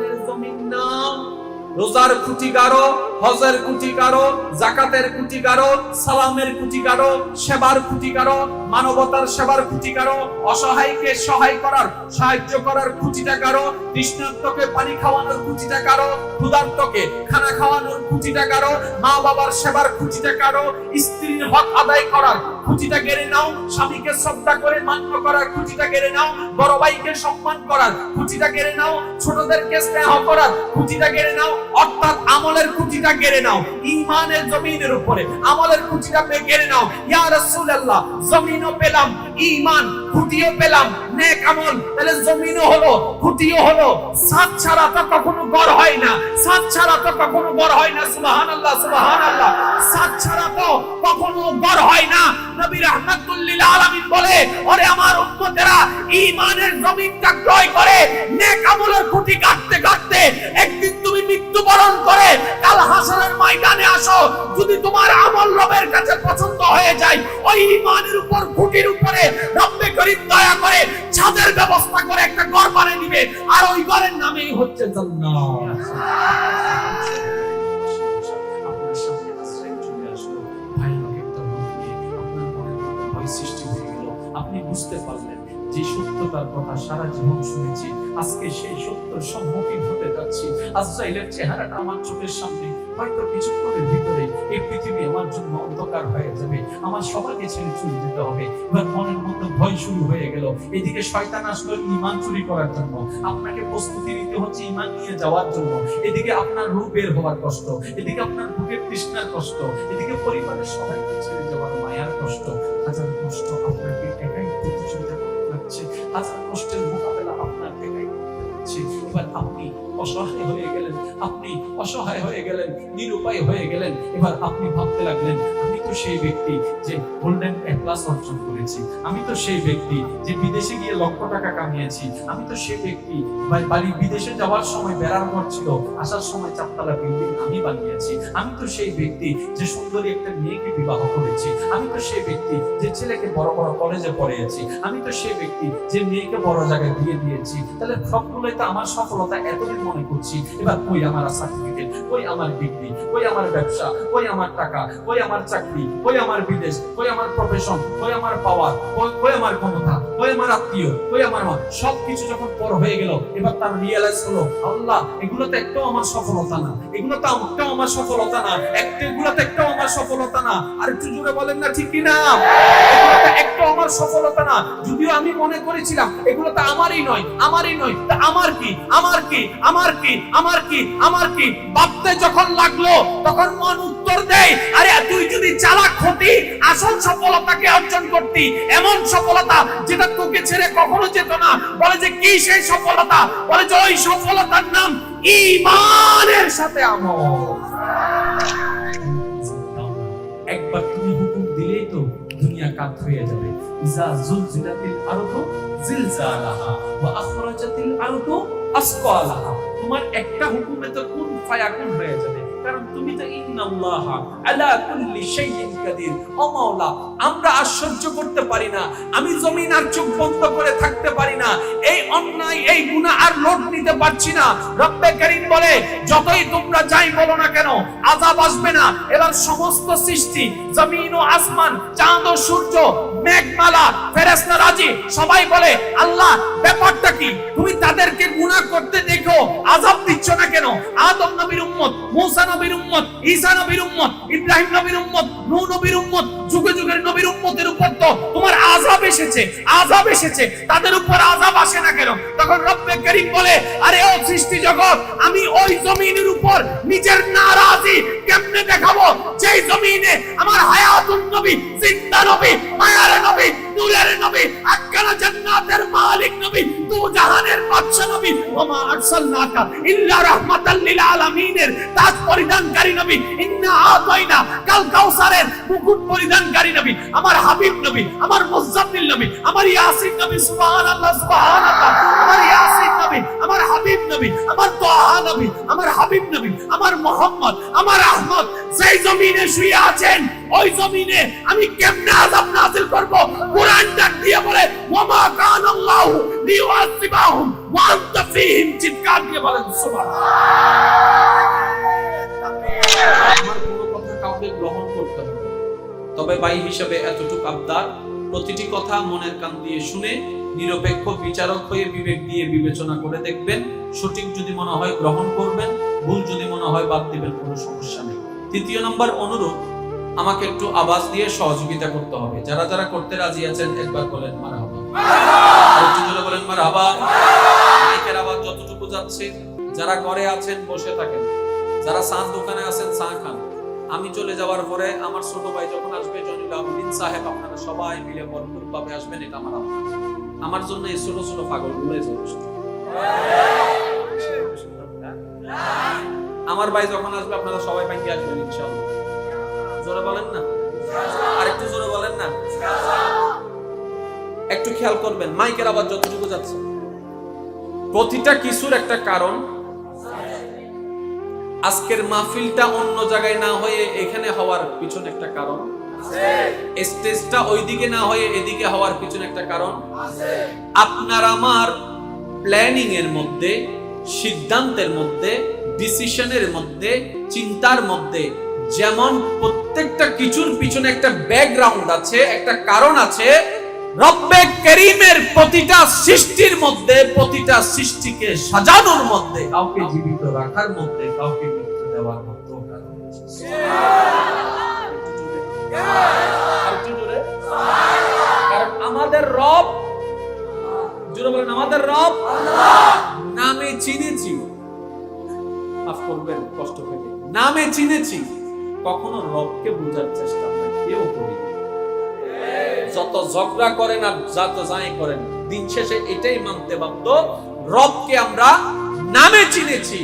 ঈমানের জমিন না। রোজার খুঁটি গাড়ো, হজের খুঁটি গাড়ো, যাকাতের খুঁটি গাড়ো, সালামের খুঁটি গাড়ো, সেবার খুঁটি গাড়ো, মানবতার সেবার খুঁটি গাড়ো, অসহায়কে সহায় করার, সাহায্য করার খুঁটিটা গাড়ো, তৃষ্ণার্তকে পানি খাওয়ানোর খুঁটিটা গাড়ো, ক্ষুধার্তকে খানা খাওয়ানোর খুঁটিটা গাড়ো, মা বাবার সেবার খুঁটিটা গাড়ো, স্ত্রীর হক আদায় করার খুঁটিটা গেড়ে নাও, স্বামীকে শ্রদ্ধা করে মান্য করার খুঁটিটা গেড়ে নাও, বড় ভাইকে সম্মান করার খুঁটিটা গেড়ে নাও, ছোটদেরকে স্নেহ করার খুঁটিটা গেড়ে নাও, অর্থাৎ আমলের খুঁটিটা গেড়ে নাও। ঈমানের জমিনের উপরে আমলের খুঁটিটা গেড়ে নাও। ইয়া রাসূলুল্লাহ, জমিনও পেলাম, ঈমান খুঁটিও পেলাম, নেক আমল, তাহলে জমিনও হলো, খুঁটিও হলো। সাত ছাড়া তো কখনো গড় হয় না, সাত ছাড়া তো কখনো গড় হয় না। সুবহানাল্লাহ, সুবহানাল্লাহ। সাত ছাড়া তো কখনো গড় হয় না। নবী রাহমাতুল লিল আলামিন বলে, ওরে আমার উম্মতেরা, ঈমানের জমিনটা ক্রয় করে নেক আমলের খুঁটি গাঁথতে গাঁথতে একদিন তুমি মৃত্যুবরণ করে কাল হাসরের ময়দানে আসো। যদি তোমার আমল রবের কাছে পছন্দ হয়ে যায়, ওই ঈমানের উপর, খুঁটির উপরে রব্বে করিম দয়া করে ছাদের ব্যবস্থা করে একটা ঘর বানিয়ে দিবে, আর ওই ঘরের নামেই হচ্ছে জান্নাত। আপনার সামনে আশ্রয় চলে আসলো, ভয়ানক একটা রূপ নিয়ে আপনার মনের মধ্যে ভয় সৃষ্টি হয়ে গেল। আপনি বুঝতে পারলেন যে সত্যতার কথা সারা জীবন শুনেছি, আজকে সেই সত্যের সম্মুখীন হতে যাচ্ছি। আজরাইলের চেহারাটা আমার চোখের সামনে, হয়তো কিছুক্ষণের ভিতরে এই পৃথিবী আমার জন্য অন্ধকার হয়ে যাবে, আমার সবাইকে ছেড়ে চলে যেতে হবে। এবার মনের মধ্যে ভয় শুরু হয়ে গেল। এদিকে শয়তান আসলো ঈমান চুরি করার জন্য, আপনাকে প্রস্তুতি নিতে হচ্ছে ঈমান নিয়ে যাওয়ার জন্য। এদিকে আপনার রূহ বের হওয়ার কষ্ট, এদিকে আপনার বুকের তৃষ্ণার কষ্ট, এদিকে পরিবারের সবাইকে ছেড়ে যাওয়ার মায়ার কষ্ট। হাজার কষ্ট আপনাকে একাই প্রতিযোগিতা করতে লাগছে, হাজার কষ্টের মোকাবেলা আপনার একাই করতে লাগছে। এবার আপনি অসহায় হয়ে গেলেন, আপনি অসহায় হয়ে গেলেন, নিরুপায় হয়ে গেলেন। এবার আপনি ভাবতে লাগলেন, আমি তো সেই ব্যক্তি যে গোল্ডেন এ প্লাস অর্জন করেছি, আমি তো সেই ব্যক্তি যে বিদেশে গিয়ে লক্ষ টাকা কামিয়েছি, আমি তো সেই ব্যক্তি বাড়ি বিদেশে যাওয়ার সময় বেড়ার ঘর ছিল, আসার সময় চারতলা বিল্ডিং আমি বানিয়েছি, আমি তো সেই ব্যক্তি যে সুন্দরী একটা মেয়েকে বিবাহ করেছি, আমি তো সেই ব্যক্তি যে ছেলেকে বড় বড় কলেজে পড়িয়েছি, আমি তো সেই ব্যক্তি যে মেয়েকে বড় জায়গায় বিয়ে দিয়েছি। তাহলে সবগুলোই তো আমার সফলতা এতদিন মনে করছি। এবার কই আমার সার্টিফিকেট, কই আমার ডিগ্রি, কই আমার ব্যবসা, কই আমার টাকা, কই আমার চাকরি, কই আমার বিদেশ, কই আমার প্রফেশন, কই আমার পাওয়ার, কই আমার ক্ষমতা, কই আমার আত্মীয়, কই আমার মা, সবকিছু যখন পর হয়ে গেল, এবার তার রিয়েলাইজ হলো, আল্লাহ এগুলো তো একটাও আমার সফলতা না, এগুলো তো একটাও আমার সফলতা না, এগুলো তো একটাও আমার সফলতা না। আর একটু জোরে বলেন না ঠিক কি না? এগুলো তো একটাও আমার সফলতা না। যদিও আমি মনে করেছিলাম এগুলো তো আমারই নয়, আমারই নয়, তা আমার কি, আমার কি, আমার কি, আমার কি, আমার কি ভাবতে যখন লাগলো, তখন মন উত্তর দেয়, আরে তুই যদি চালাক হতি, আসল সফলতাকে অর্জন করতি, এমন সফলতা যেটা তোকে ছেড়ে কখনো যেত না। বলে যে কি সেই সফলতা? বলে যে ওই সফলতার নাম ঈমানের সাথে আমল। একবার তুমি হুকুম দিলেই তো দুনিয়া কাত হয়ে যাবে। ইজা জুলজিলাতিল আরদু জিলজালাহা ওয়া আখরাজাতিল আরদু আসকালাহা। তোমার একটা হুকুমে তো কুন ফায়াকুন হয়ে যাবে, কারণ তুমি তো ইন্নাল্লাহা আলা কুল্লি শাইইন কাদির। ও মাওলা, আমরা আশ্চর্য করতে পারি না, আমি জমিন আর চোখ বন্ধ করে থাকতে পারি না, এই অন্যায় এই গুনাহ আর লোড নিতে পারছি না। রব্বে কারীম বলে, যতই তোমরা যাই বলো না কেন, আযাব আসবে না। এবার সমস্ত সৃষ্টি, জমিন ও আসমান, চাঁদ ও সূর্য, মেঘমালা, ফেরেশতা রাজি, সবাই বলে, আল্লাহ ব্যাপারটা কি? তুমি তাদেরকে গুনাহ করতে দেখো, আযাব দিচ্ছ না কেন? আদম নবীর উম্মত, মুসা নবীর উম্মত, ঈসা নবীর উম্মত, ইব্রাহিম নবীর উম্মত, নূহ নবীর উম্মত, যুগে যুগের নবীর উম্মতের উপর তো তোমার আযাব এসেছে, আযাব এসেছে, তাদের উপর আযাব আসে না কেন? তখন রব্বে কারীম বলে, আরে ও সৃষ্টি জগৎ, আমি ওই জমিনের উপর নিজের নারাজি কেমনে দেখাবো যেই জমিনে আমার হায়াতুন নবী, জিন্দা নবী, মায়ার নবী, নূরের নবী, আক্কানা জান্নাতের মালিক নবী, দু জাহানের বাদশা নবী, ওমা আরসালনাকা ইল্লা রাহমাতাল লিল আলামিনের তাজ পরিধানকারী নবী, ইন্না আতাইনা কাল কাউসারের মুকুট পরিধানকারী নবী, আমার হাবিব নবী, আমার মুজাম্মিল নবী, আমার ইয়াসিন নবী, সুবহানাল্লাহ সুবহানাল্লাহ, আমার ইয়াসিন নবী, আমার হাবিব নবী, আমার তাহা নবী, আমার হাবিব নবী, আমার মুহাম্মদ, আমার আহমদ সেই জমিনে শুয়ে আছেন, ওই জমিনে আমি কেমনে আযাব নাযিল করব? কোরআন ডাক দিয়ে বলে, ওয়া মা কানাল্লাহু লিয়ুআযিবাহুম ওয়ান্তা ফীহিম, চিৎকার দিয়ে বলেন সুবহানাল্লাহ। আমার কোনো কথা কাউকে গ্রহণ করতে হবে, তবে ভাই হিসেবে এতটুকু আবদার, প্রতিটি কথা মনের কান দিয়ে শুনে নিরপেক্ষ বিচারক হয়ে বিবেক দিয়ে বিবেচনা করে দেখবেন। সঠিক যদি মনে হয় গ্রহণ করবেন, ভুল যদি মনে হয় বাদ দিবেন, কোনো সমস্যা নেই। তৃতীয় নম্বর অনুরোধ, আমাকে একটু আওয়াজ দিয়ে সহযোগিতা করতে হবে। যারা যারা করতে রাজি আছেন একবার বলেন মারহাবা, আর একটু জোরে বলেন মারহাবা। মাইকের আওয়াজ যতটুকু যাচ্ছে, যারা ঘরে আছেন বসে থাকেন, যারা চার দোকানে আছেন চা খান। আমি চলে যাওয়ার পরে আমার ছোট ভাই যখন আসবে, জনিল আবেদিন সাহেব, আপনারা সবাই মিলে ভরপুর ভাবে আসবেন, এটা আমার আহ্বান। আমার জন্য এই ছোট ছোট পাগলগুলোই যথেষ্ট। আমার ভাই যখন আসবে আপনারা সবাই ব্যাংকে আসবেন ইনশাআল্লাহ। জোরে বলেন না, আর একটু জোরে বলেন না। একটু খেয়াল করবেন মাইকের আওয়াজ যতটুকু যাচ্ছে, প্রতিটা কিছুর একটা কারণ। আজকের মাহফিলটা অন্য জায়গায় না হয়ে এখানে হওয়ার পিছনে একটা কারণ, স্টেজটা ওইদিকে না হয়ে এদিকে হওয়ার পিছনে একটা কারণ। আপনার আমার প্ল্যানিং এর মধ্যে, সিদ্ধান্তের মধ্যে, ডিসিশনের মধ্যে, চিন্তার মধ্যে যেমন প্রত্যেকটা কিছুর পিছনে একটা ব্যাকগ্রাউন্ড আছে, একটা কারণ আছে, রব্বে কারীমের প্রতিটা সৃষ্টির মধ্যে, প্রতিটা সৃষ্টিকে সাজানোর মধ্যে, কাউকে জীবিত রাখার মধ্যে, কাউকে মৃত্যু দেওয়ার মধ্যে কারণ আছে। কারণ আমাদের রব, জোরে বলেন আমাদের রব নামে চিনেছি, মাফ করবেন কষ্ট পেলে, নামে চিনেছি, কখনো রবকে বোঝার চেষ্টা আমরা কেউ করি। যত ঝগড়া করেন আর যত যাই করেন, দিন শেষে এটাই মানতে বাধ্য, রবকে আমরা নামে চিনেছি,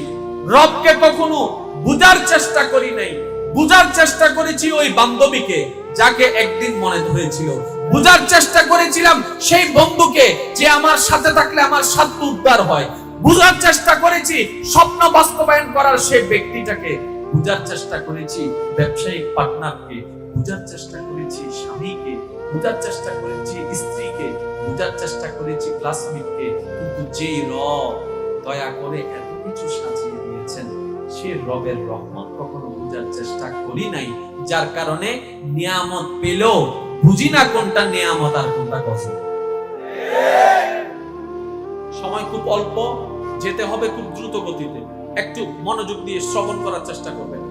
রবকে কখনো বুঝার চেষ্টা করি নাই। বুঝার চেষ্টা করেছি ওই বান্ধবীকে যাকে একদিন মনে ধরেছিল, বুঝার চেষ্টা করেছিলাম সেই বন্ধুকে যে আমার সাথে থাকলে আমার স্বার্থ উদ্ধার হয়, বুঝার চেষ্টা করেছি স্বপ্ন বাস্তবায়ন করার সেই ব্যক্তিটাকে, বুঝার চেষ্টা করেছি ব্যবসায়িক পার্টনারকে, বুঝার চেষ্টা করেছি স্বামীকে, বুঝার চেষ্টা করেছি স্ত্রীকে, বুঝার চেষ্টা করেছি ক্লাসমেটকে, কিন্তু যেই রব দয়া করে এত কিছু সাজিয়ে দিয়েছেন, সে রবের রহমত কখনো বুঝার চেষ্টা করি নাই, যার কারণে নিয়ামত পেলেও বুঝি না কোনটা নিয়ামত আর কোনটা গজব। সময় খুব অল্প, যেতে হবে খুব দ্রুত গতিতে, একটু মনোযোগ দিয়ে শ্রবণ করার চেষ্টা করবেন।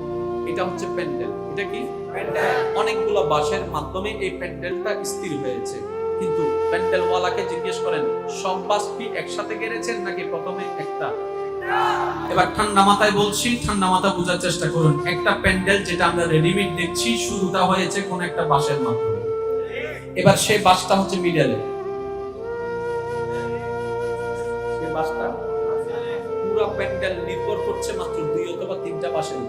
এটা হচ্ছে প্যান্ডেল। এটা কি প্যান্ডেল? অনেকগুলো বাঁশের মাধ্যমে এই প্যান্ডেলটা স্থির হয়েছে, কিন্তু প্যান্ডেল ওয়ালাকে জিজ্ঞেস করেন সব বাঁশ কি একসাথে গেড়েছেন নাকি প্রথমে একটা? এবার ঠান্ডা মাথায় বলছি, ঠান্ডা মাথা বোঝার চেষ্টা করুন। একটা প্যান্ডেল যেটা আমরা রেডিমেড দেখছি, শুরুটা হয়েছে কোন একটা বাঁশের মাধ্যমে। এবার সেই বাঁশটা হচ্ছে মিডলে, সেই বাঁশটা পুরো প্যান্ডেল নির্ভর করছে মাত্র 2 অথবা 3টা বাঁশের।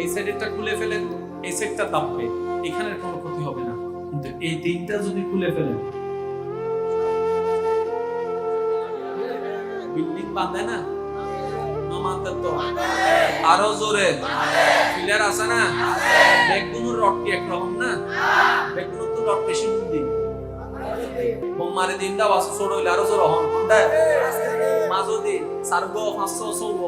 এই সাইডটা খুলে ফেলেন, এই সাইডটা দাববে, এখানের কোনো ক্ষতি হবে না, কিন্তু এই 3টা যদি খুলে ফেলেন, বিল্ডিং বাঁধে না নমাতে তো আরো জোরে পিলার আছে না, বেগুনের রড কি একরকম না? বেগুনের তো রড বেশি মুন্দি বোমারে দিনটা বাস ছোট হইলে আরো জোর হন মাঝদি সার্গো 500 সৌব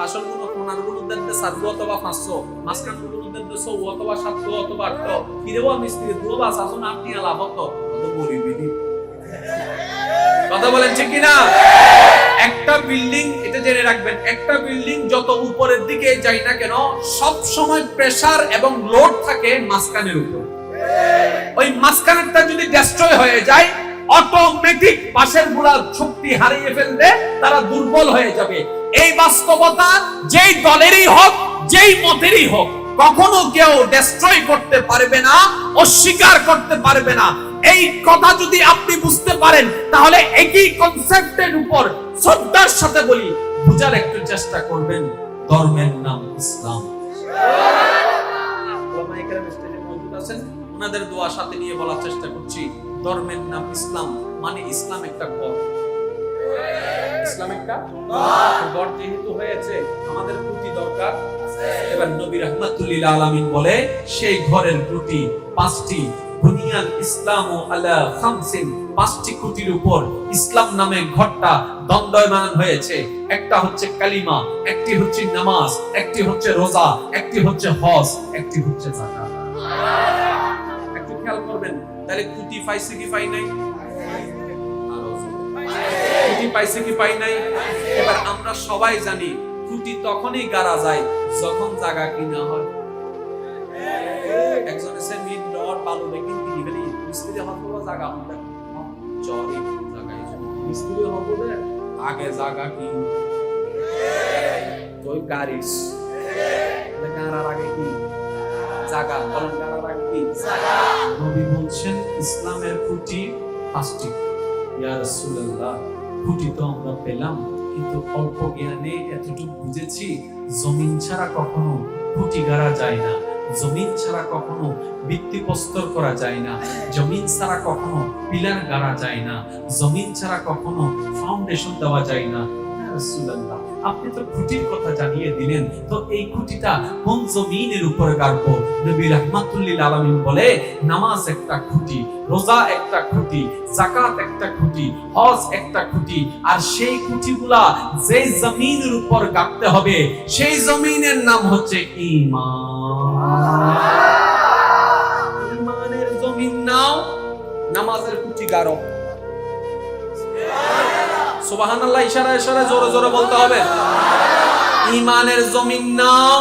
আসল গুলো কোনার গুলো দেনতে সার্গো অথবা 500, মাঝখান গুলো দেনতে 100 অথবা 700 অথবা 800। ফিরেও মিস্ত্রি দুটো বাস আসুন আপনি লাভ হতো কত গরিবি। কথা বলেন ঠিক কিনা? একটা বিল্ডিং, এটা জেনে রাখবেন, একটা বিল্ডিং যত উপরের দিকে যাই না কেন, সব সময় প্রেসার এবং লোড থাকে মাঝখানের উপর। ওই মাঝখানেরটা যদি ডিস্ট্রয় হয়ে যায়, অটোমেটিক পাশের গুলার শক্তি হারিয়ে ফেললে তারা দুর্বল হয়ে যাবে। এই বাস্তবতা যেই দলেরই হোক, যেই মতেরই হোক, কখনো কেউ ডিস্ট্রয় করতে পারবে না, অস্বীকার করতে পারবে না। এই কথা যদি আপনি বুঝতে পারেন, তাহলে একই কনসেপ্টের উপর শ্রদ্ধার সাথে বলি, বুঝার একটু চেষ্টা করবেন। ধর্মের নাম ইসলাম। ওলামায়ে কেরাম স্টেজে মওজুদ আছেন, ওনাদের দোয়া সাথে নিয়ে বলার চেষ্টা করছি। ধর্মের নাম ইসলাম, মানে ইসলাম একটা ঘর। ইসলাম একটা ঘর যেহেতু হয়েছে, আমাদের প্রতি দরকার। এবার নবী রাহমাতুল লিল আলামিন বলে সেই ঘরের প্রতি 5টি বুনিয়াল ইসলামু আলা খামসিন, পাঁচটি খুঁটির উপর ইসলাম নামে ঘরটা দণ্ডায়মান হয়েছে। একটা হচ্ছে কালিমা, একটি হচ্ছে নামাজ, একটি হচ্ছে রোজা, একটি হচ্ছে হজ, একটি হচ্ছে যাকাত। একটু খেয়াল করবেন, তাহলে খুঁটি পাইছে কি পাই নাই? খুঁটি পাইছে কি পাই নাই? এবার আমরা সবাই জানি খুঁটি তখনই গাড়া যায় যখন জায়গা কিনা হয়। একজন এসে মিট ডট বালু বেকিং কিনে ফেলি, মিস্ত্রি হতো জায়গা হবে জরি জায়গায়, মিস্ত্রি হতো আগে জায়গা কি ওই গাড়িস গাড়ার আগে কি জায়গা, বলেন গাড়ার আগে কি জায়গা। নবী বলছেন ইসলামের খুঁটি পাঁচটি। ইয়া রাসূলুল্লাহ, খুঁটি তো আমরা পেলাম, কিন্তু অল্প জ্ঞানে এতটুকু বুঝেছি জমিন ছাড়া কখনো খুঁটি গাড়া যায় না, জমিন ছাড়া কখনো ভিত্তি প্রস্তর করা যায় না, জমিন ছাড়া কখনো পিলার গাড়া যায় না, জমিন ছাড়া কখনো ফাউন্ডেশন দেওয়া যায় না। রাসূলুল্লাহ, আপনি তো খুঁটির কথা জানিয়ে দিলেন, তো এই খুঁটিটা কোন জমিনের উপরে গাড়বো? নবী রাহমাতুল লিল আলামিন বলে, নামাজ একটা খুঁটি, রোজা একটা খুঁটি, যাকাত একটা খুঁটি, হজ একটা খুঁটি। আর সেই খুঁটিগুলা যে জমিনের উপর গাড়তে হবে সেই জমিনের নাম হচ্ছে ঈমান। ঈমানের জমিন নাও, নামাজের খুঁটি গাড়ো। সুবহানাল্লাহ, ইশারায় ইশারায় জোরে জোরে বলতে হবে। ঈমানের জমিন নাও,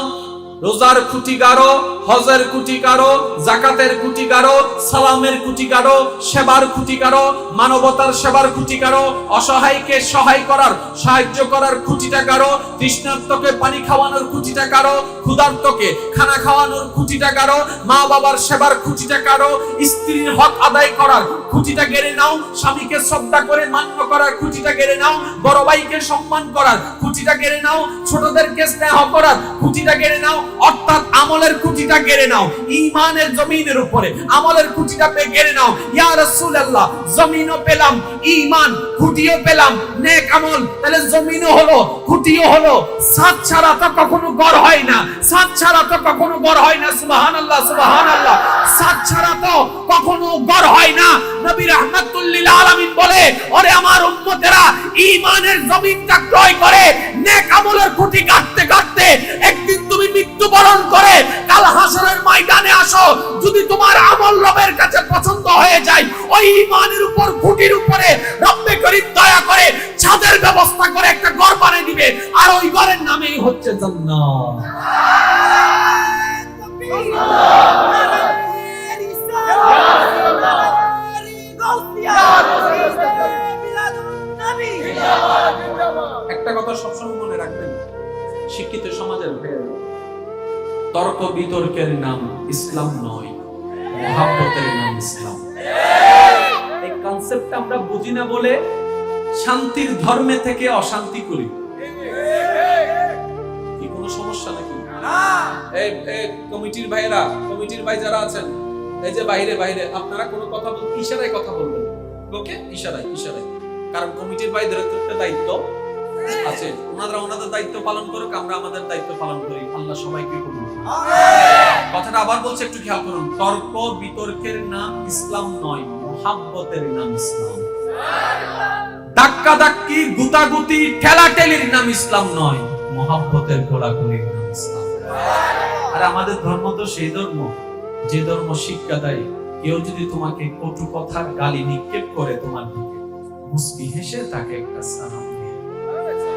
রোজার খুঁটি গাড়ো, হজের খুঁটি গাড়ো, যাকাতের খুঁটি গাড়ো, সালামের খুঁটি গাড়ো, সেবার খুঁটি গাড়ো, মানবতার সেবার খুঁটি গাড়ো, অসহায়কে সহায় করার সাহায্য করার খুঁটিটা গাড়ো, তৃষ্ণার্তকে পানি খাওয়ানোর খুঁটিটা গাড়ো, ক্ষুধার্তকে খানা খাওয়ানোর খুঁটিটা গাড়ো, মা বাবার সেবার খুঁটিটা গাড়ো, স্ত্রীর হক আদায় করার খুঁটিটা গেড়ে নাও, স্বামীকে শ্রদ্ধা করে মান্য করার খুঁটিটা গেড়ে নাও, বড় ভাইকে সম্মান করার খুঁটিটা গেড়ে নাও, ছোটদেরকে স্নেহ করার খুঁটিটা গেড়ে নাও। অর্থাৎ আমলের খুঁটিটা গেড়ে নাও, ঈমানের জমিনের উপরে আমলের খুঁটিটা গেড়ে নাও। ইয়া রাসূলুল্লাহ, জমিনও পেলাম, ঈমান খুঁটিও পেলাম, নেক আমল, তাহলে জমিনও হলো, খুঁটিও হলো। সাত ছাড়া তো কখনো ঘর হয় না, সাত ছাড়া তো কখনো ঘর হয় না। সুবহানাল্লাহ, সুবহানাল্লাহ, সাত ছাড়া তো কখনো ঘর হয় না। নবী রাহমাতুল লিল আলামিন বলে, ওরে আমার উম্মতেরা, ঈমানের জমিনটা ক্রয় করে নেক আমলের খুঁটি গাড়তে গাড়তে একদিন তুমি মৃত্যুবরণ করে কাল হাসরের ময়দানে আসো। যদি তোমার আমল রবের কাছে পছন্দ হয়ে যায়, ওই ঈমানের উপর খুঁটির উপরে রব্বে করিম দয়া করে ছাদের ব্যবস্থা করে একটা ঘর বানিয়ে দিবে, আর ওই ঘরের নামেই হচ্ছে জান্নাত। একটা কথা সবসময় মনে রাখবেন, শিক্ষিত সমাজের ভাইয়েরা, তর্ক বিতর্কের নাম ইসলাম নয়, মহাব্বতের নাম ইসলাম। এই কনসেপ্ট আমরা বুঝি না বলে শান্তির ধর্মে থেকে অশান্তি করি। কি কোনো সমস্যা নাকি? এই কমিটির ভাইরা, কমিটির ভাই যারা আছেন, এই যে বাইরে বাইরে আপনারা কোনো কথা বলতে ইশারায় কথা বলবেন, ওকে? ইশারায় ইশারায়, কারণ কমিটির ভাইদের একটা দায়িত্ব আছে, ওনারা ওনাদের দায়িত্ব পালন করুক, আমরা আমাদের দায়িত্ব পালন করি। আল্লাহ সবাইকে কবুল করুন। কথাটা আবার বলছে, একটু খেয়াল করুন। তর্ক বিতর্কের নাম ইসলাম নয়, মুহাব্বতের নাম ইসলাম। ধাক্কা ধাক্কি গুতাগুতি ঠেলাঠেলির নাম ইসলাম নয়, মুহাব্বতের গোলাগুলির নাম ইসলাম। আর আমাদের ধর্ম তো সেই ধর্ম যে ধর্ম শিক্ষা দেয়, কেউ যদি তোমাকে কটু কথার গালি নিক্ষেপ করে তোমার দিকে, মুস্কি হেসে তাকে একটা সালাম দিয়ে।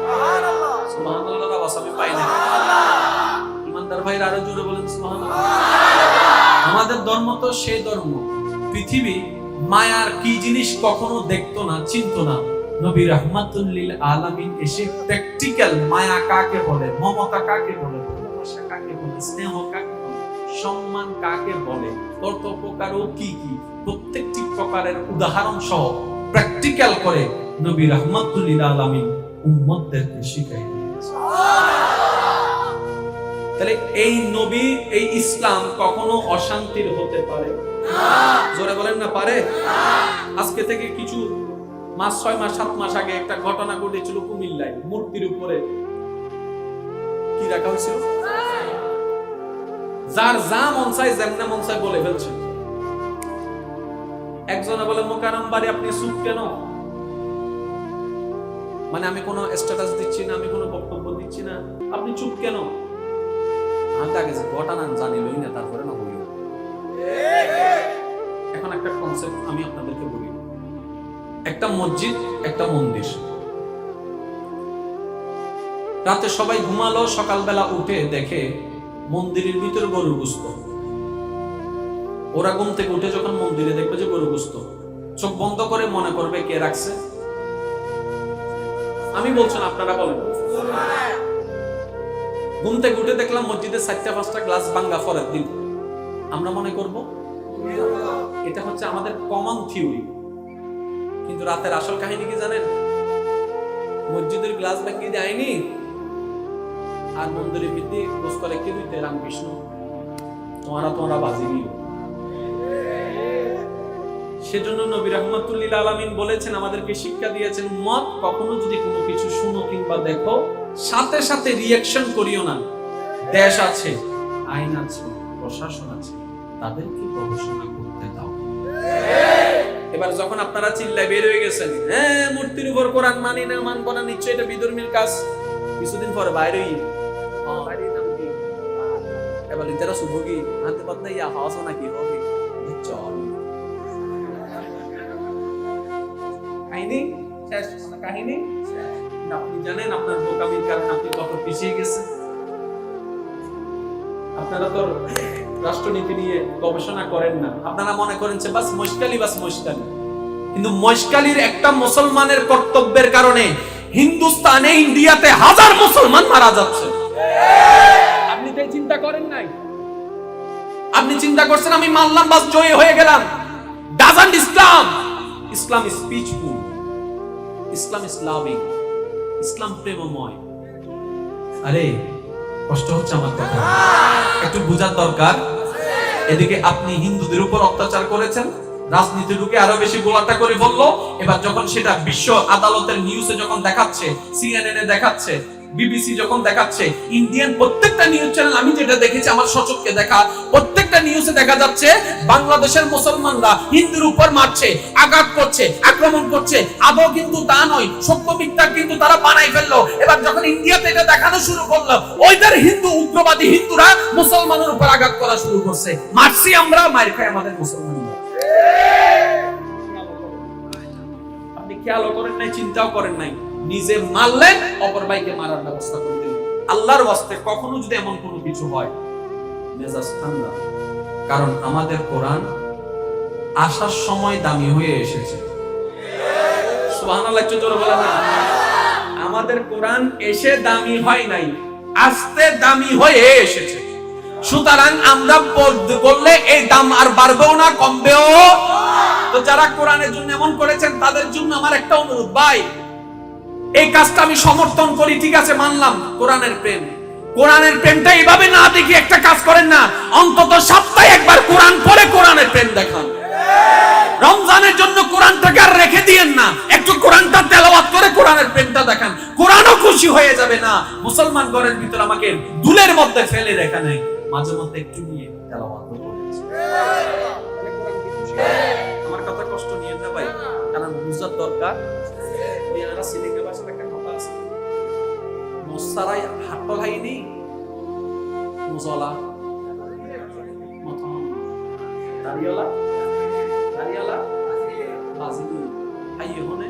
সুবহানাল্লাহ, সুবহানাল্লাহ, আওয়াজ আমি পাই না। ইমানদার ভাইরা আরো জোরে বলেন সুবহানাল্লাহ। আমাদের ধর্ম তো সেই ধর্ম, পৃথিবী মায়ার কি জিনিস কখনো দেখতো না, চিনতো না। নবী রাহমাতুল লিল আলামিন এসে প্র্যাকটিক্যাল মায়া কাকে বলে, মমতা কাকে বলে, ভালোবাসা কাকে বলে, স্নেহ কাকে বলে, সম্মান কাকে বলে, কর্তব্য কি কি, প্রত্যেকটি প্রকারের উদাহরণ সহ প্র্যাকটিক্যাল করে নবী রাহমাতুল লিল আলামিন উম্মতদেরকে শিখাই দিয়েছেন। তাহলে এই নবী, এই ইসলাম কখনো অশান্তির হতে পারে না। জোরে বলেন না, পারে? আজকে থেকে কিছু মাস, 6 মাস 7 মাস আগে একটা ঘটনা ঘটেছিল কুমিল্লায়। মূর্তির উপরে কি রাখা হয়েছিল? যার যা মন চায় যেমন মন চায় বলে ফেলছে। একজনে বলে মোকাররম বাড়ি, আপনি চুপ কেন? মানে আমি কোনো স্ট্যাটাস দিচ্ছি না, আমি কোনো বক্তব্য দিচ্ছি না, আপনি চুপ কেন? আমি আগে যে ঘটনা জানিলই না, তারপরে না বলি। এখন একটা কনসেপ্ট আমি আপনাদেরকে বলি। একটা মসজিদ, একটা মন্দির, রাতে সবাই ঘুমালো, সকালবেলা উঠে দেখে মন্দিরের ভিতরে গরুর গোশত। ওরা ঘুম থেকে উঠে যখন মন্দিরে দেখবে যে গরুর গোশত, চোখ বন্ধ করে মনে করবে কে রাখছে? আমি বলছেন, আপনারা বলেন। ঘুম থেকে উঠে দেখলাম মসজিদে 4-5টা গ্লাস ভাঙা পরের দিন, আমরা মনে করব এটা হচ্ছে আমাদের কমন থিওরি। কিন্তু রাতের আসল কাহিনী কি জানেন? মসজিদের গ্লাস ভেঙে দেয়নি, আর মন্দিরের ভিত্তি গোস করে কে দিতে? রামকৃষ্ণ। তোমরা বাজি নিও। সেজন্য নবী রাহমাতুল্লিল আলামিন বলেছেন, আমাদেরকে শিক্ষা দিয়েছেন, উম্মত কখনো যদি কোনো কিছু শুনো কিংবা দেখো, সাথে সাথে রিঅ্যাকশন করিও না। দেশ আছে, আইন আছে, প্রশাসন আছে, তাদেরকে গবেষণা করতে দাও। এবার যখন আপনারা চিল্লায় বের হয়ে গেছেন, হ্যাঁ মূর্তির উপর কোরআন মানি না, মানব না, নিশ্চয়ই এটা বিধর্মীর কাজ, কিছুদিন পরে বাইরেই এবার লিটারা সুভোগী হাতে পাত নাই, হাওয়া নাকি হবে চল কাহিনী শেষ। কাহিনী আপনি জানেন আপনার বোকামির কারণে আপনি কত পিছিয়ে গেছেন। আপনারা তো রাষ্ট্রনীতি নিয়ে গবেষণা করেন না, আপনারা মনে করেন যে বাস মশকালি, বাস মশকালি। কিন্তু মশকালির একটা মুসলমানের কর্তব্যের কারণে হিন্দুস্তানে, ইন্ডিয়াতে হাজার মুসলমান মারা যাচ্ছে। আপনি তাই চিন্তা করেন নাই? আপনি চিন্তা করছেন আমি মানলাম, বাস জয় হয়ে গেলাম। Doesn't Islam? Islam is peaceful, Islam is loving, Islam প্রেমময়। আরে কষ্ট হচ্ছে আমার কথা, একটু বোঝার দরকার। এদিকে আপনি হিন্দুদের উপর অত্যাচার করেছেন, রাজনীতি ঢুকে আরো বেশি গোলাটা করে বললো। এবার যখন সেটা বিশ্ব আদালতের নিউজে যখন দেখাচ্ছে, সিএনএন এ দেখাচ্ছে, বিবিসি যখন দেখাচ্ছে, ইন্ডিয়ান প্রত্যেকটা নিউজ চ্যানেল, আমি যেটা দেখেছি আমার সচক্ষে দেখা, প্রত্যেকটা নিউজে দেখা যাচ্ছে বাংলাদেশের মুসলমানরা হিন্দুর উপর মারছে, আঘাত করছে, আক্রমণ করছে। আদৌ কিন্তু তা নয়, সত্য মিথ্যা কিন্তু তারা বানাই ফেললো। এবার যখন ইন্ডিয়াতে এটা দেখানো শুরু করলো, ওইদের হিন্দু উগ্রবাদী হিন্দুরা মুসলমানের উপর আঘাত করা শুরু করছে। মারছি আমরা, মার খাই আমাদের মুসলমানরা। আপনি খেয়ালও করেন নাই, চিন্তাও করেন নাই, নিজে মারলেন, অপর ভাইকে মারার ব্যবস্থা করে দিলেন। আল্লাহর ওয়াস্তে কখনো যদি এমন কোনো কিছু হয়, মেজাজ ঠান্ডা। কারণ আমাদের কোরআন আসার সময় দামি হয়ে এসেছে। সুবহানাল্লাহ, একটু জোরে বলেন না। আমাদের কোরআন এসে দামি হয় নাই, আসতে দামি হয়ে এসেছে। সুতরাং আমরা বললে এই দাম আর বাড়বেও না, কমবেও। তো যারা কোরআনের জন্য এমন করেছেন, তাদের জন্য আমার একটা অনুরোধ, ভাই এই কাজটা আমি সমর্থন করি, ঠিক আছে মানলাম, কোরআনের প্রেম। কোরআনের প্রেমটা এইভাবে না দেখি একটা কাজ করেন না, অন্তত সপ্তাহে একবার কোরআন পড়ে কোরআনের প্রেম দেখান। রমজানের জন্য কোরআনটাকে আর রেখে দিয়েন না, একটু কোরআনটা তেলাওয়াত করে কোরআনের প্রেমটা দেখান, কোরআনও খুশি হয়ে যাবে। না মুসলমান ঘরের ভিতর আমাকে দুলের মধ্যে ফেলে রেখা নেই, মাঝে মধ্যে একটু নিয়ে তেলাওয়াত করেছি। আমার কথা কষ্ট নিয়েন না ভাই, কারণ বুঝার দরকার। ইয়ারা সিলেকে ভাষার একটা কথা আছে, মোসারাই হাট্টো খাইনি মুজলা মতম দাড়িওয়ালা দাড়িওয়ালা বাজিনি আইয়ে হনে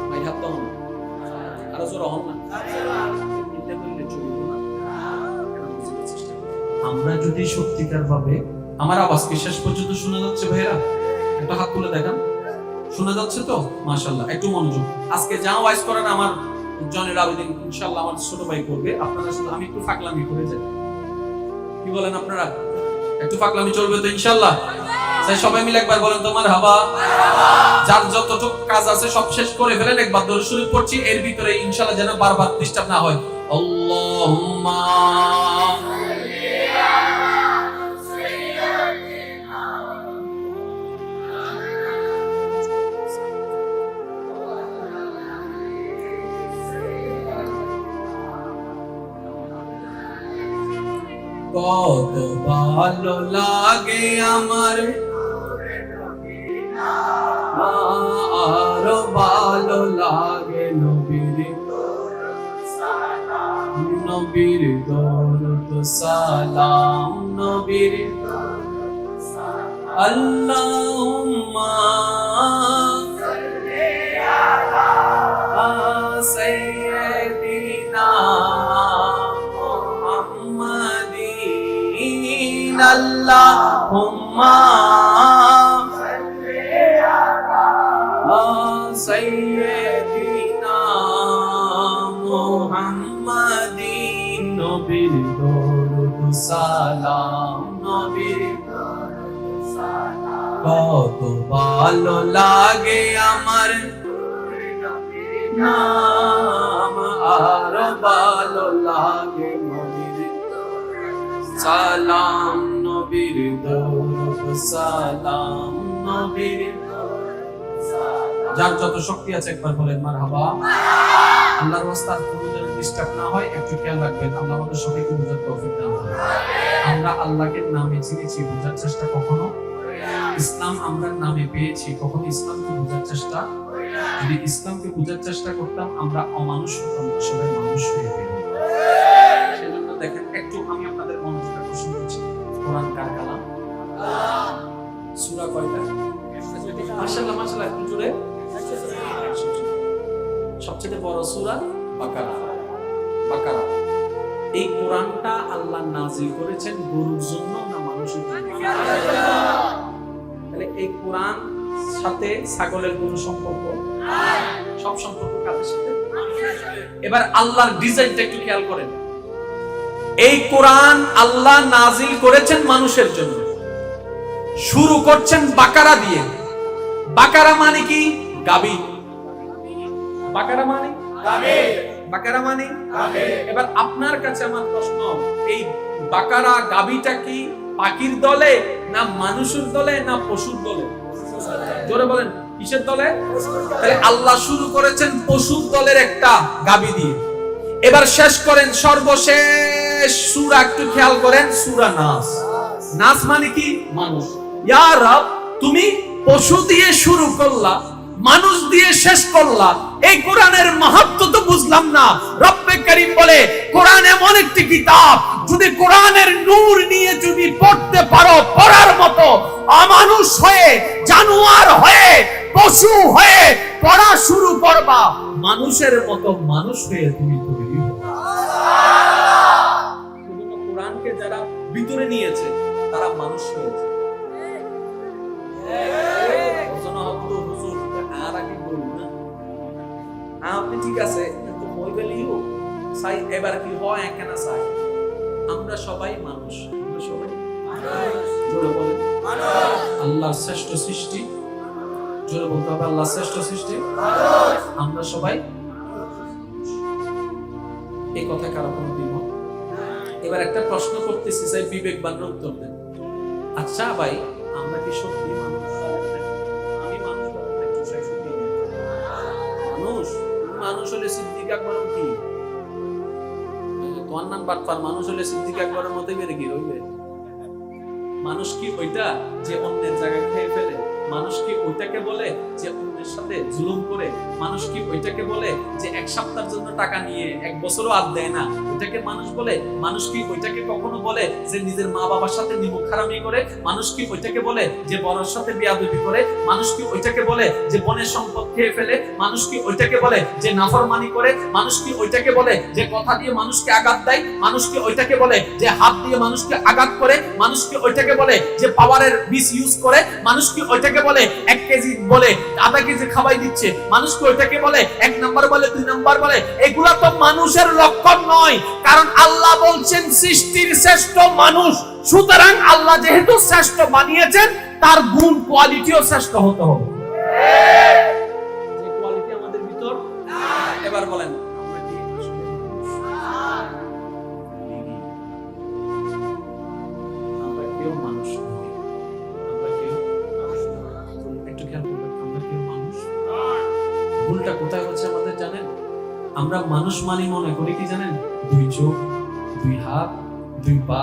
ভাই হাত তো হন আর জোর হন না, এটা বললে চলবে না। আমরা যদি সত্যিকার ভাবে, আমার আওয়াজ কি শেষ পর্যন্ত শোনা যাচ্ছে ভাইরা? একটা হাত তুলে দেখান, শোনা যাচ্ছে তো? মাশাআল্লাহ, একটু মনোযোগ। আজকে যা ওয়াইজ করেন আমার জনের আবেদন ইনশাআল্লাহ আমার ছোট ভাই করবে। আপনারা শুধু আমি একটু ফাকলামি করে যাই, কি বলেন আপনারা? একটু ফাকলামি চলবে তো ইনশাআল্লাহ? তাই সবাই মিলে একবার বলেন তো মারহাবা। যার যতটুকু কাজ আছে সব শেষ করে ফেলেন, একবার দরুদ শরীফ পড়ছি, এর ভিতরে ইনশাআল্লাহ যেন বারবার ডিস্টার্ব না হয়। আল্লাহুম্মা কত ভালো লাগে আমার আরো ভালো লাগে নবীর নবীর দরুদ সালাম নবীর আল্লাহুম্মা সাল্লি আলা সাইয়্যিদিনা মুহাম্মাদিন আল্লাহুম্মা সাল্লি আলা সাইয়্যিদিনা মুহাম্মাদিন নবীর দরুদ সালাম নবীর কত ভালো লাগে আমার নাম আর ভালো লাগে নবীর সালাম নবীর দরুদ সালাম নবীর যার যত শক্তি আছে একবার বলেন মারহাবা। আল্লাহর ওয়াস্তাদ কোনো যেন ডিস্টার্ব না হয় একটু খেয়াল রাখবেন। আল্লাহ আমাদের সবাইকে বোঝার তৌফিক দান করুন। আমরা আল্লাহকে নামে চিনেছি, বোঝার চেষ্টা কখনো ইসলাম আমরা নামে পেয়েছি, কখনো ইসলামকে বোঝার চেষ্টা যদি ইসলামকে বোঝার চেষ্টা করতাম আমরা অমানুষ হতাম, সবাই মানুষ হয়ে গেল। সেজন্য দেখেন একটু আমি আপনাদের মনোযোগ আকর্ষণ করছি। কোরআন কার কালাম? সূরা কয়টা? মাশাআল্লাহ মাশাআল্লাহ একটু জোরে। সবচেয়ে বড় সূরা বাকারা। বাকারা এই কোরআনটা আল্লাহ নাযিল করেছেন গরুর জন্য না মানুষের জন্য? তাহলে এই কোরআন সাথে ছাগলের কোনো সম্পর্ক? সব সম্পর্ক কাদের সাথে? এবার আল্লাহর ডিজাইনটা একটু খেয়াল করেন। এই কোরআন আল্লাহ নাযিল করেছেন মানুষের জন্য, শুরু করছেন বাকারা দিয়ে। বাকারা মানে কি? গাবি। বাকারা মানে গাবি। বাকারা মানে গাবি। এবার আপনার কাছে আমার প্রশ্ন, এই বাকারা গাবিটা কি পাখির দলে না মানুষের দলে না পশুর দলে? জোরে বলেন কিসের দলে? তাহলে আল্লাহ শুরু করেছেন পশুর দলের একটা গাবি দিয়ে। এবার শেষ করেন সর্বশেষ সূরা, একটু খেয়াল করেন, সূরা নাস। নাস মানে কি? মানুষ। ইয়া রব, তুমি পশু দিয়ে শুরু করলা, মানুষ দিয়ে শেষ করলা, এই কোরআনের মাহাত্ম্য তো বুঝলাম না। রব্বে কারীম বলে কোরআন এমন একটি কিতাব, যদি কোরআনের নূর নিয়ে যদি পড়তে পারো পড়ার মতো, অমানুষ হয়ে জানোয়ার হয়ে পশু হয়ে পড়া শুরু করবা, মানুষের মতো মানুষ হয়ে তুমি তৈরি হবে। কোরআনকে যারা ভিতরে নিয়েছে তারা মানুষ হয়েছে। আপনি ঠিক আছে কিন্তু মইবেলিও চাই, এবার কি হয় কেন চাই? আমরা সবাই মানুষ। আমরা সবাই মানুষ। জোরে বলেন মানুষ। আল্লাহর শ্রেষ্ঠ সৃষ্টি, জোরে বলতে হবে আল্লাহর শ্রেষ্ঠ সৃষ্টি মানুষ। আমরা সবাই এই কথা কারো কোনো দ্বিমত? এবার একটা প্রশ্ন করতেছি, চাই বিবেকবান উত্তর দেন। আচ্ছা ভাই, আমরা কি সত্যি মানুষ? আমি মানুষ মানুষ মানুষ হলে সিদ্দিক আকবরের কি তোমার নাম বাটপার? মানুষ হলে সিদ্দিক আকবরের মতোই বেড়ে কি রইবে? মানুষ কি ওইটা যে অন্যের জায়গা খেয়ে ফেলে? মানুষ কি ওইটাকে বলে যে অন্যের সাথে জুলুম করে? মানুষ কি ওইটাকে বলে যে এক সপ্তাহের জন্য টাকা নিয়ে এক বছরও আর দেয় না? ওইটাকে মানুষ বলে? মানুষ কি ওইটাকে কখনো বলে যে নিজের মা বাবার সাথে নিমুখারামি করে? মানুষ কি ওইটাকে বলে যে বড়র সাথে বেয়াদবি করে? মানুষ কি ওইটাকে বলে যে বনের সম্পদ খেয়ে ফেলে? মানুষ কি ওইটাকে বলে যে নাফরমানি করে? মানুষ কি ওইটাকে বলে যে কথা দিয়ে মানুষকে আঘাত দেয়? মানুষ কি ওইটাকে বলে যে হাত দিয়ে মানুষকে আঘাত করে? মানুষ কি ওইটাকে বলে যে পাওয়ারের মিস ইউজ করে? মানুষ কি ওইটাকে বলে 1 কেজি বলে আধা কেজি খাওয়াই দিচ্ছে? মানুষ কি ওইটাকে বলে 1 নাম্বার বলে 2 নাম্বার বলে? এগুলা তো মানুষের লক্ষণ নয়, কারণ আল্লাহ বলছেন সৃষ্টির শ্রেষ্ঠ মানুষ। সুতরাং আল্লাহ যেহেতু শ্রেষ্ঠ বানিয়েছেন, তার গুণ কোয়ালিটিও শ্রেষ্ঠ হতে হবে। যে কোয়ালিটি আমাদের ভিতর এবার বলেন আমরা কি আমরা কেউ মানুষ? ভুলটা কোথায় হচ্ছে আমাদের জানেন? আমরা মানুষ মানি মনে করি কি জানেন? 2 চোখ, 2 হাত, 2 পা,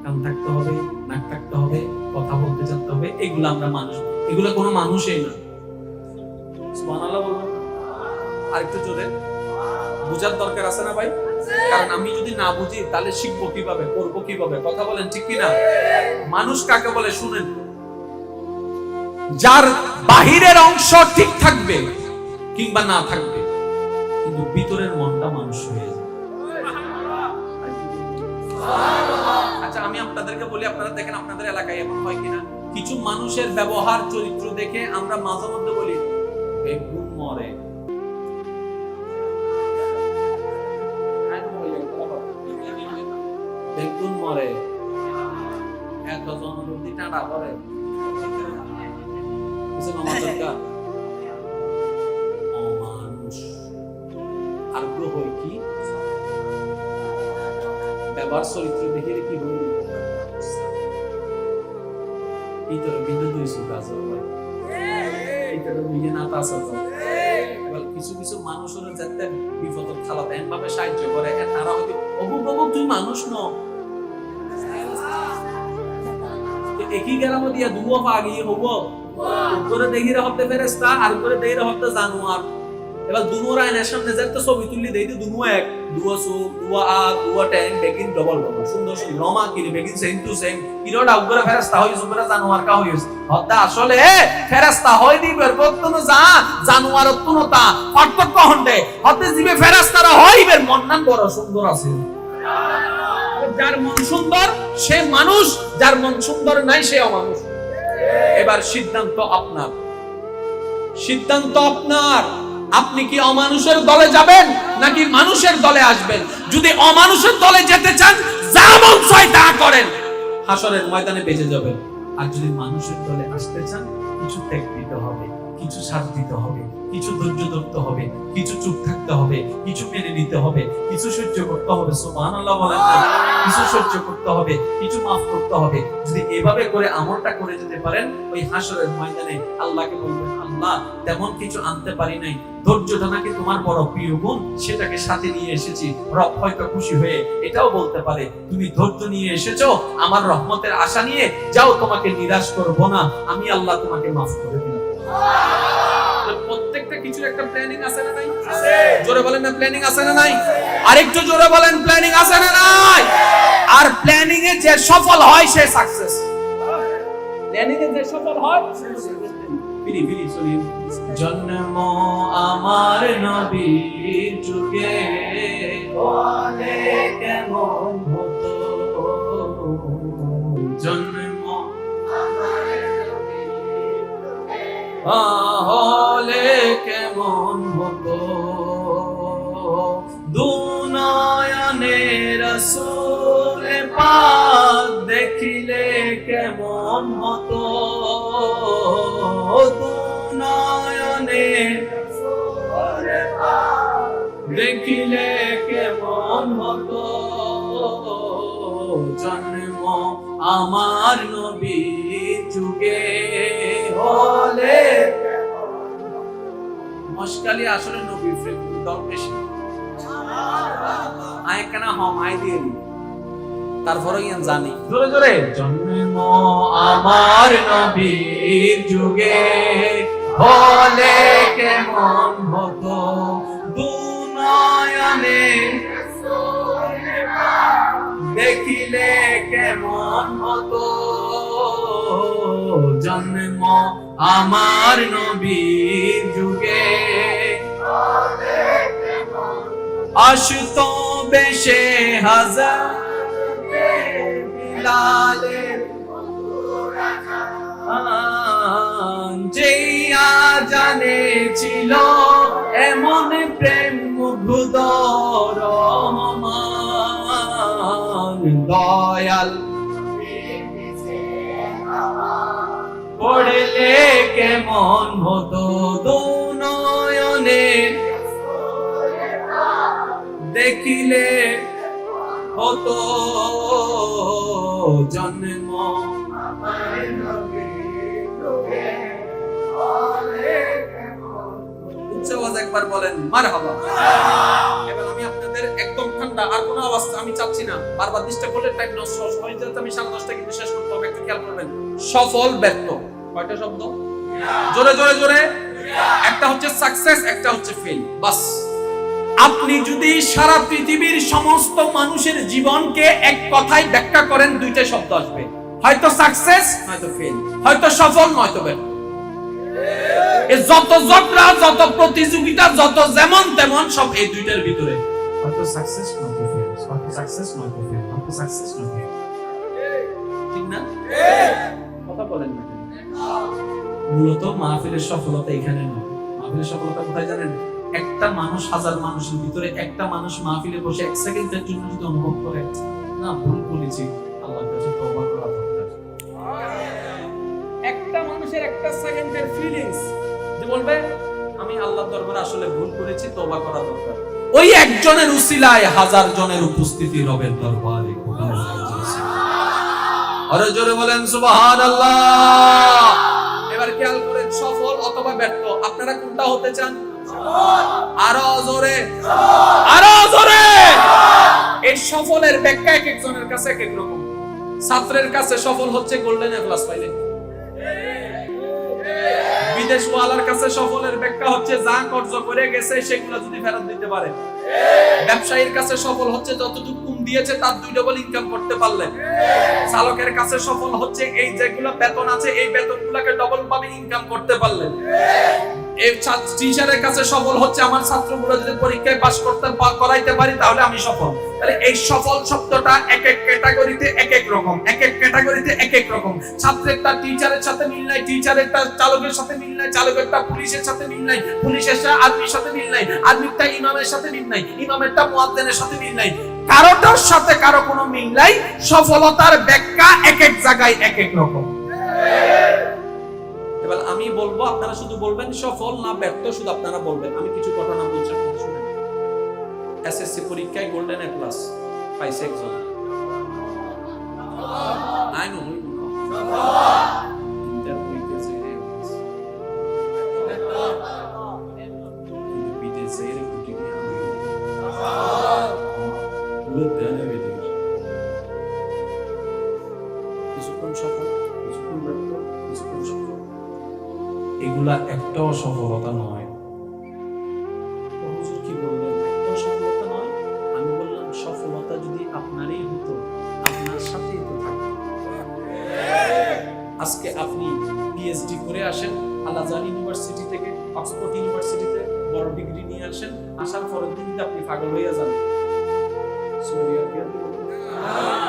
কান থাকতে হবে, নাক থাকতে হবে, কথা বলতে জানতে হবে, এগুলো আমরা মানুষ। এগুলো কোনো মানুষই না। সুবহানাল্লাহ বলবেন আরেকটু জোরে, বুঝার দরকার আছে না ভাই? কারণ আমি যদি না বুঝি তাহলে শিখবো কিভাবে, করবো কিভাবে? কথা বলেন ঠিক কিনা? মানুষ কাকে বলে শুনেন, যার বাহিরের অংশ ঠিক থাকবে কিংবা না থাকবে, কিন্তু ভিতরের মনটা মানুষ হয়ে যায়। আচ্ছা আমি আপনাদেরকে বলি, আপনারা দেখেন আপনাদের এলাকায় এমন হয় কিনা, কিছু মানুষের ব্যবহার চরিত্র দেখে আমরা মাঝে মধ্যে বলি বেগুন মরে। বেগুন মরে, এত জনবৃদ্ধি টানা পড়ে, অমানুষ। আর গ্রহ কি ব্যবহার চরিত্র দেখে কি হইল, ভিতরে কিন্তু দুই সুখ আছে, ভিতরে বুঝে না তা আছে। এবার কিছু কিছু মানুষের যাতে বিপদ খালাতে এমভাবে সাহায্য করে, তারা হয়তো অবু বাবু তুই মানুষ ন একই গ্রাম দিয়া দুয়া পাগি হব, করে দেখিরে হতে ফেরেস্তা আর করে দেখিরে হতে জানোয়ার। এবার দুনোর আয়নার সামনে যাতে ছবি তুললি দেই দুনো এক, দুয়া সুপ, দুয়া আগ, দুয়া ট্যাং, বেগিন ডবল ডবল সুন্দর সুন্দর রমা কিনে বেগিন সেম টু সেম কিরোটা উপরে ফেরেস্তা হই সুপরে জানোয়ার কা হইস হত্যা আসলে ফেরেস্তা হই দিবের বক্তনো যা জানোয়ার তুনতা পার্থক্য হন্ডে হতে দিবে ফেরেস্তারা হইবের মন নাম বড় সুন্দর আছে। যার মন সুন্দর সে মানুষ, যার মন সুন্দর নাই সে অমানুষ। এবার সিদ্ধান্ত আপনার, সিদ্ধান্ত আপনার। আপনি কি অমানুষের দলে যাবেন নাকি মানুষের দলে আসবেন? যদি অমানুষের দলে যেতে চান, যা মন চায় তা করেন, হাসরের ময়দানে বেঁচে যাবেন। আর যদি মানুষের দলে আসতে চান, কিছু ত্যাগ দিতে হবে, কিছু সাথ দিতে হবে, কিছু ধৈর্য ধরতে হবে, কিছু চুপ থাকতে হবে, কিছু মেনে নিতে হবে, কিছু সহ্য করতে হবে। সুবহানাল্লাহ বলেন না? কিছু সহ্য করতে হবে, কিছু মাফ করতে হবে। যদি এভাবে করে আমলটা করে যেতে পারেন, ওই হাসরের ময়দানে আল্লাহকে বলবেন, আল্লাহ তেমন কিছু আনতে পারি নাই, ধৈর্যটা নাকি তোমার বড় প্রিয় গুণ, সেটাকে সাথে নিয়ে এসেছি। রব হয়তো খুশি হয়ে এটাও বলতে পারে, তুমি ধৈর্য নিয়ে এসেছো আমার রহমতের আশা নিয়ে, যাও তোমাকে নিরাশ করব না, আমি আল্লাহ তোমাকে মাফ করে দিলাম। প্রত্যেকটা কিছুর একটা প্ল্যানিং আছে না নাই? জোরে বলেন না প্ল্যানিং আছে না নাই? আরেকটু জোরে বলেন প্ল্যানিং আছে না নাই? আর প্ল্যানিং এ যে সফল হয় সে সাকসেস। প্ল্যানিং এ যে সফল হয় ফিরি ফিরি শুনি। জন্ম আমার নবীর যুগে হলে কেমন হতো, জন্ম আমার হলে কেমন হতো, দুনয়নে রাসূল পাক দেখিলে কেমন হতো, দুনয়নে রাসূল পাক দেখিলে কেমন হতো, জন্ম আমার নবীর যুগে হলে। মশকালি আসলে নবী প্রেম দরবেশ আয় কেনা হম আয় দিয়ে তারপরে ইয়ান জানি জোরে জোরে। জন্ম আমার নবীর যুগে হলে কেমন হতো, দুনয়নে দেখিলে কেমন হতো, জন্ম আমার নবীর যুগে আসতো বেশে হাজার বিলালের যেইয়া জানে ছিল এমন প্রেম মুগ্ধ রহমান, দয়াল পড়লে কেমন হতো, দুনয়নে দেখিলে হতো, জন্ম আমার নবীর যুগে হলে কেমন। উচ্চ আওয়াজ একবার বলেন মারহাবা। এবার আমি আপনাদের একদম ঠান্ডা, আর কোনো আওয়াজ আমি চাচ্ছি না, বারবার ডিস্টার্ব করলে টাইম নষ্ট হয়ে যাচ্ছে। আমি 10:30 কিন্তু শেষ করতে হবে, একটু খেয়াল করবেন। সফল ব্যর্থ কয়টা শব্দ? জোরে জোরে জোরে। একটা হচ্ছে সাকসেস, একটা হচ্ছে ফেল। বাস। আপনি যদি সারা পৃথিবীর সমস্ত মানুষের জীবনকে এক কথায় ব্যাখ্যা করেন, দুইটা শব্দ আসবে, হয়তো সাকসেস নয়তো ফেল, হয়তো সফল নয়তো ব্যর্থ। যত ঝগড়া, যত প্রতিযোগিতা, যত যেমন তেমন, সব এই দুইটার ভিতরে। হয়তো সাকসেস নয়তো ফেল, হয়তো সাকসেস নয়তো ফেল, হয়তো সাকসেস নয়তো ফেল। ঠিক না? কথা বলেন না। মূলত মাহফিলের সফলতা এখানে নয়। মাহফিলের সফলতা কোথায় জানেন? একটা মানুষ হাজার মানুষের ভিতরে একটা মানুষ মাহফিলে বসে এক সেকেন্ডের জন্য যদি অনুভব করে না ভুল করেছি, আল্লাহর কাছে তওবা করা দরকার। একটা মানুষের একটা সেকেন্ডের ফিলিংস যে বলবে আমি আল্লাহর দরবারে আসলে ভুল করেছি, তওবা করা দরকার, ওই একজনের উসিলায় হাজার জনের উপস্থিতি রবের দরবারে খোদা হয়েছে। আরে জোরে বলেন সুবহানাল্লাহ। এবার খেয়াল করেন, সফল অথবা ব্যর্থ আপনারা কোনটা হতে চান? আরো জোরে, আরো জোরে। এই সফলের ব্যাখ্যা এক একজনের কাছে এক এক রকম। ছাত্রের কাছে সফল হচ্ছে গোল্ডেন এ প্লাস পাইলে। বিদেশ ওয়ালার কাছে সফলের ব্যাখ্যা হচ্ছে যা কর্জ করে গেছে সেগুলো যদি ফেরত দিতে পারে। ব্যবসায়ীর কাছে সফল হচ্ছে যতটুকু কম দিয়েছে তার 2 ডাবল ইনকাম করতে পারলে। চালকের কাছে সফল হচ্ছে এই যেগুলো বেতন আছে এই বেতনগুলোকে ডবল ভাবে ইনকাম করতে পারলে। এই টিচারের কাছে সফল হচ্ছে আমার ছাত্রগুলো যদি পরীক্ষায় পাস করতে করাইতে পারি তাহলে আমি সফল। তাহলে এই সফল শব্দটা এক এক ক্যাটাগরিতে এক এক রকম, এক এক ক্যাটাগরিতে এক এক রকম। ছাত্রেরটা টিচারের সাথে মিল নাই, টিচারেরটা চালকের সাথে মিল নাই, চালকেরটা পুলিশের সাথে মিল নাই, পুলিশেরটা আর্মির সাথে মিল নাই, আর্মিরটা ইমামের সাথে মিল নাই, ইমামেরটা মুয়াজ্জিনের সাথে মিল নাই। কারোটার সাথে কারো কোনো মিল নাই। সফলতার ব্যাখ্যা এক এক জায়গায় এক এক রকম। এবার আমি বলবো, আপনারা শুধু বলবেন সফল না ব্যর্থ, শুধু আপনারা বলবেন। আমি কিছু ঘটনা বলছি, আপনারা শুনেন। এসএসসি পরীক্ষায় গোল্ডেন এ প্লাস পাইছে একজন। আই নো কিছুক্ষণ সফল, কিছুক্ষণ ব্যর্থ, কিছুক্ষণ সফল। এগুলা একটাও সফলতা নয়। হুজুর কি বললেন? একটাও সফলতা নয়। আমি বললাম সফলতা যদি আপনারই হতো, আপনার সাথেই তো থাকতো। আজকে আপনি পিএইচডি করে আসেন আল আজহার ইউনিভার্সিটি থেকে, অক্সফোর্ড ইউনিভার্সিটিতে বড় ডিগ্রি নিয়ে আসেন, আসার পরের দিন আপনি পাগল হয়ে যান।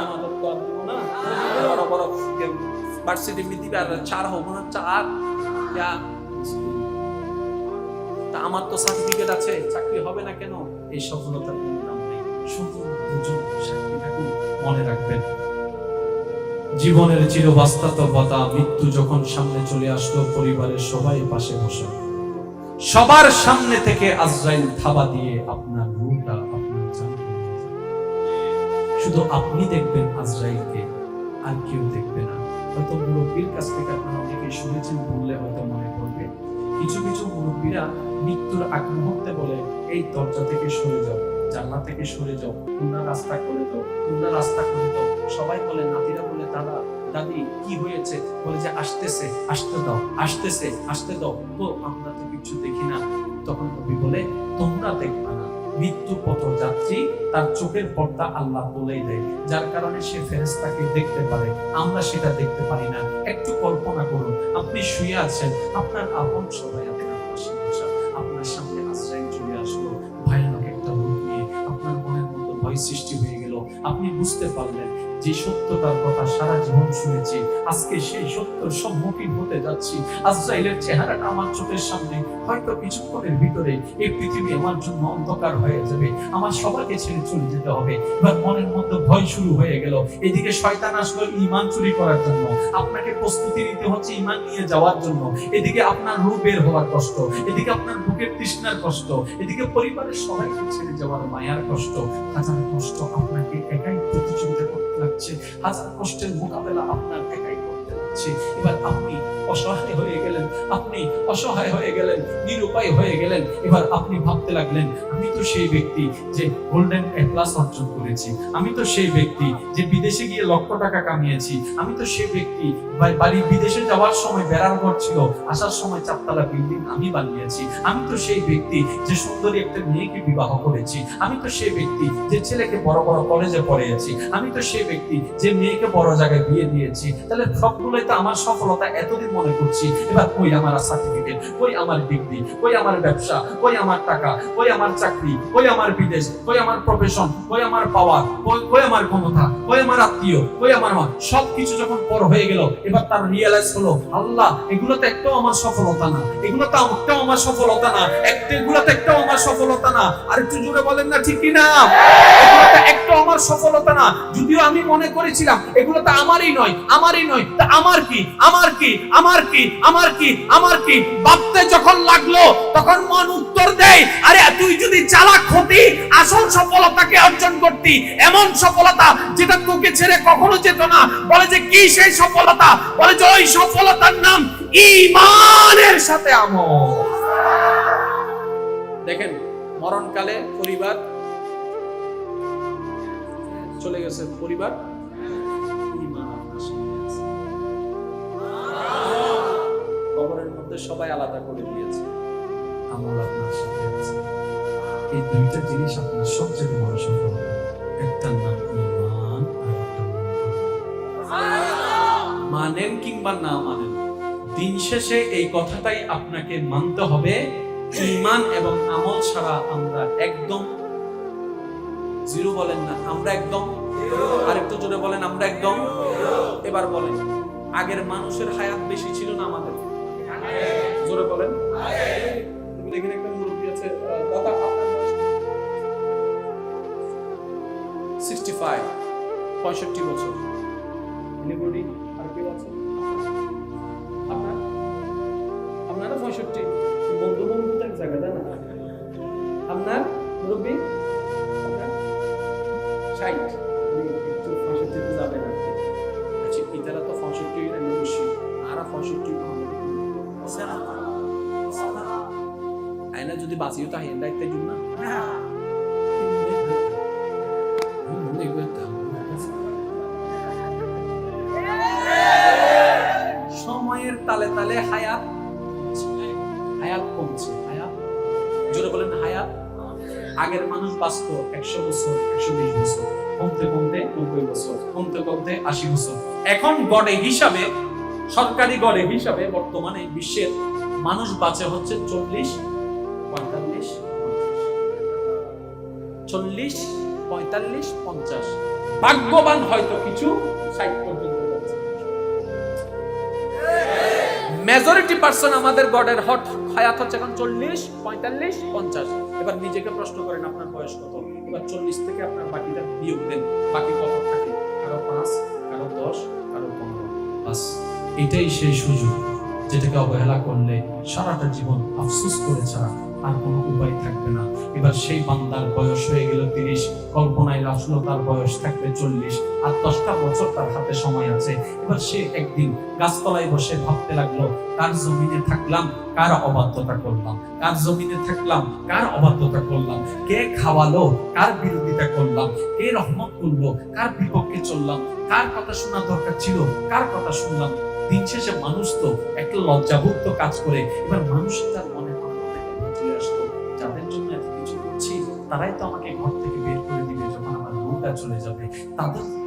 আমাদের তো আর দিব না, বড় বড় ভার্সিটি দিবে আর 4 হবো না, 4 তা আমার তো সার্টিফিকেট আছে, চাকরি হবে না কেন? এই সফলতার কোনো নাম নেই। শুধু দুজন সাক্ষী থাকুন, মনে রাখবেন জীবনের চিরবাস্তবতা, মৃত্যু যখন সামনে চলে আসলো পরিবারের সবাই পাশে বসে, সবার সামনে থেকে আজরাইল থাবা দিয়ে আপনার রূহটা আপনার জানতে, শুধু আপনি দেখবেন আজরাইলকে, আর কেউ দেখবে না। হয়তো মুরব্বীর কাছ থেকে আপনারা অনেকে শুনেছেন, বললে হয়তো মনে পড়বে। কিছু কিছু মুরব্বীরা মৃত্যুর আগ মুহূর্তে বলে এই দরজা থেকে সরে যাও, জানলা থেকে সরে যাও, তোমরা রাস্তা করে দাও, তোমরা রাস্তা করে দাও। সবাই বলে, নাতিরা বলে দাদা দাদি কি হয়েছে? বলে যে আসতেছে, আসতে দাও, আসতেছে, আসতে দাও। তো আমরা তো কিছু দেখি না। তখন নবী বলে তোমরা দেখবা না, মৃত্যু পথযাত্রী তার চোখের পর্দা আল্লাহ তুলেই দেয়, যার কারণে সে ফেরেশতাকে দেখতে পারে, আমরা সেটা দেখতে পারি না। একটু কল্পনা করুন, আপনি শুয়ে আছেন, আপনার আপন সবাই আপনার পাশে বসা, আপনার সামনে আশ্রয় চলে আসলো, ভয়ানক একটা রূপ নিয়ে আপনার মনের মধ্যে ভয় সৃষ্টি হয়ে গেল। আপনি বুঝতে পারলেন যে সত্যতার কথা সারা জীবন শুনেছি, আজকে সেই সত্যের সম্মুখীন হতে যাচ্ছি। আজরাইলের চেহারাটা আমার চোখের সামনে, হয়তো কিছুক্ষণের ভিতরে এই পৃথিবী আমার জন্য অন্ধকার হয়ে যাবে, আমার সবাইকে ছেড়ে চলে যেতে হবে। এবার মনের মধ্যে ভয় শুরু হয়ে গেল। এদিকে শয়তান আসলো ঈমান চুরি করার জন্য, আপনাকে প্রস্তুতি নিতে হচ্ছে ঈমান নিয়ে যাওয়ার জন্য। এদিকে আপনার রূহ বের হওয়ার কষ্ট, এদিকে আপনার বুকের তৃষ্ণার কষ্ট, এদিকে পরিবারের সবাইকে ছেড়ে যাওয়ার মায়ার কষ্ট। হাজার কষ্ট আপনাকে একাই প্রতিযোগিতা করতে লাগছে, হাজার কষ্টের মোকাবেলা আপনার একাই করতে লাগছে। হচ্ছে। এবার আপনি অসহায় হয়ে গেলেন, আপনি অসহায় হয়ে গেলেন, নিরুপায় হয়ে গেলেন। এবার আপনি ভাবতে লাগলেন, আমি তো সেই ব্যক্তি যে গোল্ডেন এ প্লাস অর্জন করেছি, আমি তো সেই ব্যক্তি যে বিদেশে গিয়ে লক্ষ টাকা কামিয়েছি, আমি তো সেই ব্যক্তি বাড়ি বিদেশে যাওয়ার সময় বেড়ার ঘর ছিল, আসার সময় চারতলা বিল্ডিং আমি বানিয়েছি, আমি তো সেই ব্যক্তি যে সুন্দরী একটা মেয়েকে বিবাহ করেছি, আমি তো সেই ব্যক্তি যে ছেলেকে বড় বড় কলেজে পড়িয়েছি, আমি তো সেই ব্যক্তি যে মেয়েকে বড় জায়গায় বিয়ে দিয়েছি। তাহলে সবগুলোই তো আমার সফলতা এতদিন মনে করছি। এবার কই আমার সার্টিফিকেট, কই আমার ডিগ্রি, কই আমার ব্যবসা, কই আমার টাকা, কই আমার চাকরি, কই আমার বিদেশ, কই আমার প্রফেশন, কই আমার পাওয়ার, কই আমার ক্ষমতা, কই আমার আত্মীয়, কই আমার মা, সবকিছু যখন পর হয়ে গেল, এবার তার রিয়েলাইজ হলো, আল্লাহ এগুলো তো একটাও আমার সফলতা না, এগুলো তো একটাও আমার সফলতা না, এগুলো তো একটাও আমার সফলতা না। আর একটু জোরে বলেন না ঠিক কি না? এগুলো তো একটাও আমার সফলতা না। যদিও আমি মনে করেছিলাম এগুলো তো আমারই নয়, আমারই নয়, তা আমার কি, আমার কি, আমার কি, আমার কি, আমার কি ভাবতে যখন লাগলো, তখন মন উত্তর দেয়, আরে তুই যদি চালাক হতি, আসল সফলতাকে অর্জন করতি, এমন সফলতা যেটা তোকে ছেড়ে কখনো যেত না। বলে যে কি সেই সফলতা? বলে যে ওই সফলতার নাম ঈমানের সাথে আমল। দেখেন, মরণকালে পরিবার চলে গেছে, পরিবার ঈমান আপনার সাথে আছে। কবরের মধ্যে সবাই আলাদা করে দিয়েছে, আমল আপনার সাথে আছে। এই দুইটা জিনিস আপনার সবচেয়ে বড় সফলতা। একটার নাম ঈমান, আর একটা মানেন কিংবা না মানেন, দিন শেষে এই কথাটাই আপনাকে মানতে হবে, ঈমান এবং আমল ছাড়া আমরা একদম জিরো। বলেন না আমরা একদম, আর একটু জোরে বলেন আমরা একদম। এবার বলেন, আগের মানুষের হায়াত বেশি ছিল না আমাদের? জোরে বলেন। এখানে একটা মুরব্বী আছে, দাদা আপনার 65 65 বছর। এনিবডি আর কেউ আছে? আপনার আপনারা 65 বন্ধু বন্ধু এক জায়গা দেন না আপনার মুরব্বী? আপনার 60 একটু 65 তে যাবে না। আচ্ছা, ইতারা তো 65 এর বেশি, আর 65 আয়না যদি বাঁচিও তা হেন দায়িত্ব দিন না। সময়ের তালে তালে হায়াত কমছে, হায়াত জোরে বলেন হায়াত। আগের মানুষ বাঁচত 100 বছর, 120 বছর, কমতে কমতে 90 বছর, কমতে কমতে 80 বছর। এখন গড়ে হিসাবে, সরকারি গড়ে হিসাবে বর্তমানে বিশ্বের মানুষ বাঁচে হচ্ছে 40, 45, 40, 45, 50। ভাগ্যবান হয়তো কিছু 60 পর্যন্ত যাচ্ছে। মেজরিটি পার্সন আমাদের গডের হায়াত হচ্ছে এখন 40, 45, 50। এবার নিজেকে প্রশ্ন করেন আপনার বয়স কত? এবার 40 থেকে আপনার বাকিটা বিয়োগ দেন, বাকি কত থাকে? কারো 5, কারো 10, কারো 15। বাস এটাই সেই সুযোগ যেটাকে অবহেলা করলে সারাটা জীবন আফসোস করে ছাড়া আর কোনো উপায় থাকবে না। এবার সেই বান্দার বয়স হয়ে গেল 30, কল্পনায় আসলো তার বয়স থাকবে 40, আর 10টা বছর তার হাতে সময় আছে। এবার সে একদিন গাছতলায় বসে ভাবতে লাগলো, কার জমিনে থাকলাম, কার অবাধ্যতা করলাম, কার জমিনে থাকলাম, কার অবাধ্যতা করলাম, কে খাওয়ালো, কার বিরোধিতা করলাম, কে রহমত করলো, কার বিপক্ষে চললাম, কার কথা শোনা দরকার ছিল, কার কথা শুনলাম। দিন শেষে মানুষ তো একটা লজ্জাবোধ তো কাজ করে। এবার মানুষ তার মনে চলে আসতো, যাদের জন্য এত কিছু করছি তারাই তো আমাকে ঘর থেকে বের করে দিবে যখন আমার রূপটা চলে যাবে,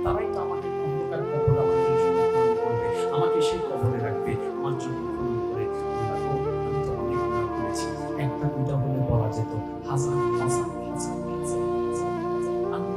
তারাই তো আমাকে অন্ধকার কবর আমার জন্য পূরণ করবে, আমাকে সেই কবরে রাখবে, আমার জন্য পূরণ করে। আমি তো অনেক গুনাহ করেছি, একটা দুটা হলে বলা যেত, হাজার হাজার হাজার আমি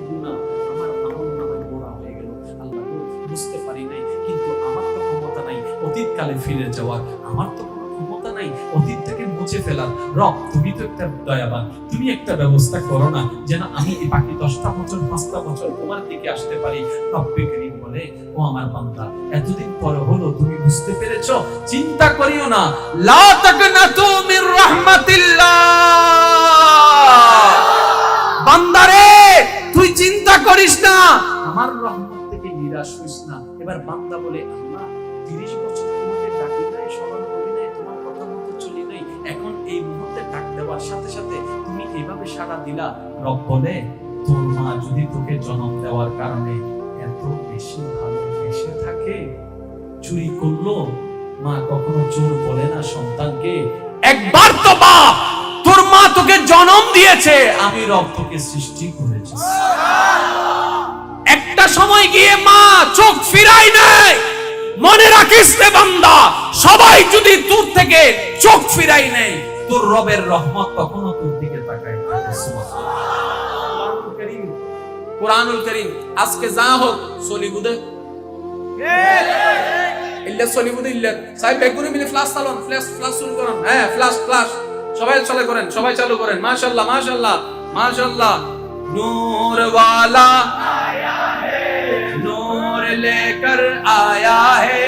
গুনাহ আমার আমল নামায় গোড়া হয়ে গেল। আল্লাহ বুঝতে পারি নাই, কিন্তু আমার তো ক্ষমতা নাই অতীতকালে ফিরে যাওয়ার, আমার তো ক্ষমতা নাই অতীত থেকে মুছে ফেলার। রব তুমি তো একটা দয়াবান, তুমি একটা ব্যবস্থা করো না যেন আমি এই বাকি 10টা বছর 5টা বছর তোমার দিকে আসতে পারি। রব্বে কারীম বলে, ও আমার বান্দা, এতদিন পরে হলো তুমি বুঝতে পেরেছো, চিন্তা করিও না, লা তাকনাতু মির রাহমাতিল্লাহ। বান্দারে তুই চিন্তা করিস না, আমার রহমত থেকে নিরাশ হইস না। এবার বান্দা বলে, আল্লাহ সাড়া দিলা? রব বলে, তোর মা যদি তোকে জন্ম দেওয়ার কারণে এত বেশি ভালোবেসে থাকে, চুরি করলো, মা কখনো চোর বলে না সন্তানকে। একবার তো বাপ, তোর মা তোকে জন্ম দিয়েছে, আমি রব তোকে সৃষ্টি করেছি। একটা সময় গিয়ে মা চোখ ফিরাই নাই। মনে রাখিস রে বান্দা, সবাই যদি দূর থেকে চোখ ফিরাই নেয়, তোর রবের রহমত কখনো তোর দিকে তাকায় না। কুরআনুল কারীম আজকে যা হোক সলিগুদে ইল্লা সলিগুদে ইল্লা সাহেব বেগুনি মিলে ফ্লাশ চালান, ফ্লাশ শুরু করেন। হ্যাঁ, ফ্লাশ সবাই চালু করেন, সবাই চালু করেন। মাশাআল্লাহ মাশাআল্লাহ মাশাআল্লাহ। नूर वाला आया है, नूर लेकर आया है,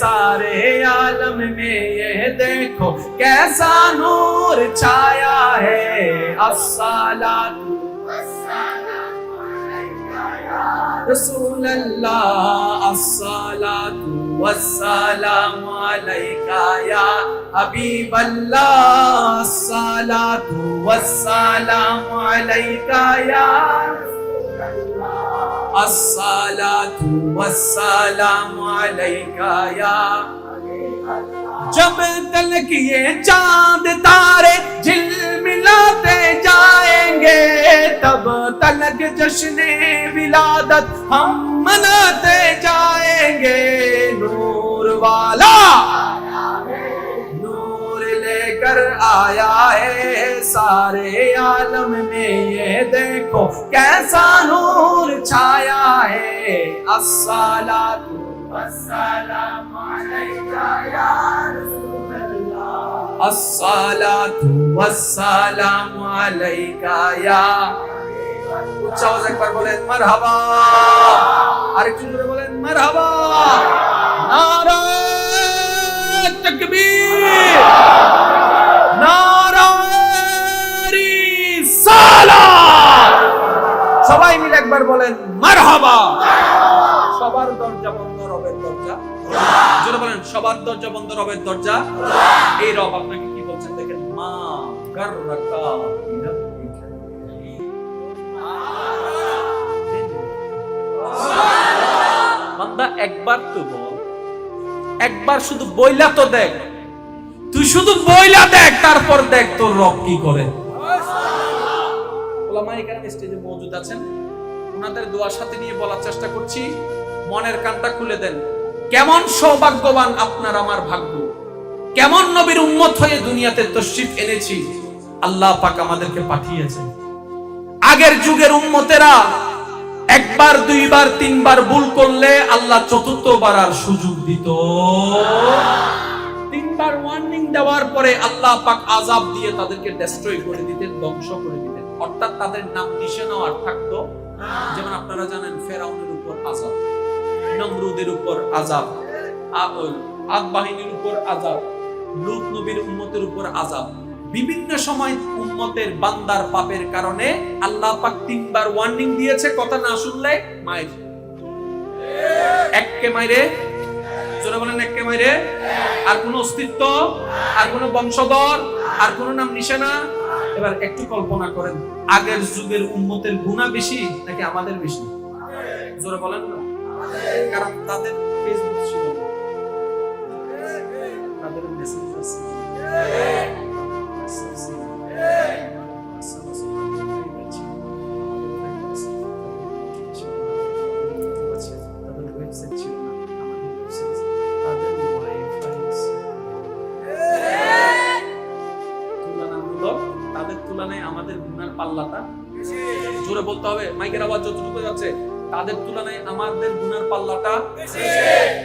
सारे आलम में ये देखो कैसा नूर छाया है। अस्सलातु वस्सलामु अलैका या रसूल अल्लाह, अस्सलातु वस्सलामु अलैका या हबीब अल्लाह, अस्सलातु वस्सलामु अलैका या रसूल अल्लाह, अस्सलातु वस्सलामु अलैका या हबीब अल्लाह। जब तलक ये चांद तारे झिलमिलाते जाएंगे, तब तलक जश्ने विलादत हम मनाते जाएंगे। नूर वाला नूर लेकर आया है, सारे आलम में ये देखो कैसा नूर छाया है। अस्सलातु वस्सलामु अलैका या रसूल अल्लाह, अस्सलातु वस्सलामु अलैका या। উচ্চ আওয়াজে একবার বলেন মারহাবা, আরেকটু জোরে বলেন মারহাবা। নারায়ে তাকবীর, নারায়ে রিসালাত। সবাই মিলে একবার বলেন মারহাবা। সবার দরজা বন্ধ, রবের দরজা জোরে বলেন, সবার দরজা বন্ধ, রবের দরজা। এই রব আপনাকে কি বলছেন দেখেন, মা গাররাকা বিরাব্বিকা। বান্দা একবার তো বল, একবার শুধু বইলা তো দেখ, তুই শুধু বইলা দেখ, তারপর দেখ তোর রব কি করে। ওলামায়ে কেরাম স্টেজে মওজুদ আছেন, ওনাদের দোয়ার সাথে নিয়ে বলার চেষ্টা করছি। মনের কানটা খুলে দেন। কেমন সৌভাগ্যবান আপনার আমার ভাগ্য, কেমন নবীর উম্মত হয়ে দুনিয়াতে তশরিফ এনেছি। আল্লাহ পাক আমাদেরকে পাঠিয়েছেন। আগের যুগের উম্মতেরা একবার দুইবার তিনবার ভুল করলে আল্লাহ চতুর্থবার আর সুযোগ দিত। তিনবার ওয়ার্নিং দেওয়ার পরে আল্লাহ পাক আযাব দিয়ে তাদেরকে ডেস্ট্রয় করে দিতেন, ধ্বংস করে দিতেন। অর্থাৎ তাদের নাম নিশানাও আর থাকতো। যেমন আপনারা জানেন ফেরাউনের উপর আযাব, নমরুদের উপর আযাব, আদ বাহিনীর উপর আযাব, লূত নবীর উম্মতের উপর আযাব। বিভিন্ন সময় উম্মতের বান্দার পাপের কারণে আল্লাহ পাক তিনবার ওয়ার্নিং দিয়েছে, কথা না শুনলে মাইর। এককে মাইরে, জোরে বলেন এককে মাইরে। আর কোন অস্তিত্ব, আর কোন বংশধর, আর কোন নাম নিশানা। এবার একটু কল্পনা করেন, আগের যুগের উম্মতের গুনাহ বেশি নাকি আমাদের বেশি? জোরে বলেন না। কারণ তাদের ফেসবুক ছিল, তাদের মেসেঞ্জার ছিল, তাদের তুলনায় আমাদের গুনার পাল্লাটা জোরে বলতে হবে, মাইকের আওয়াজ যতটুকু যাচ্ছে, তাদের তুলনায় আমাদের গুনার পাল্লাটা বেশি।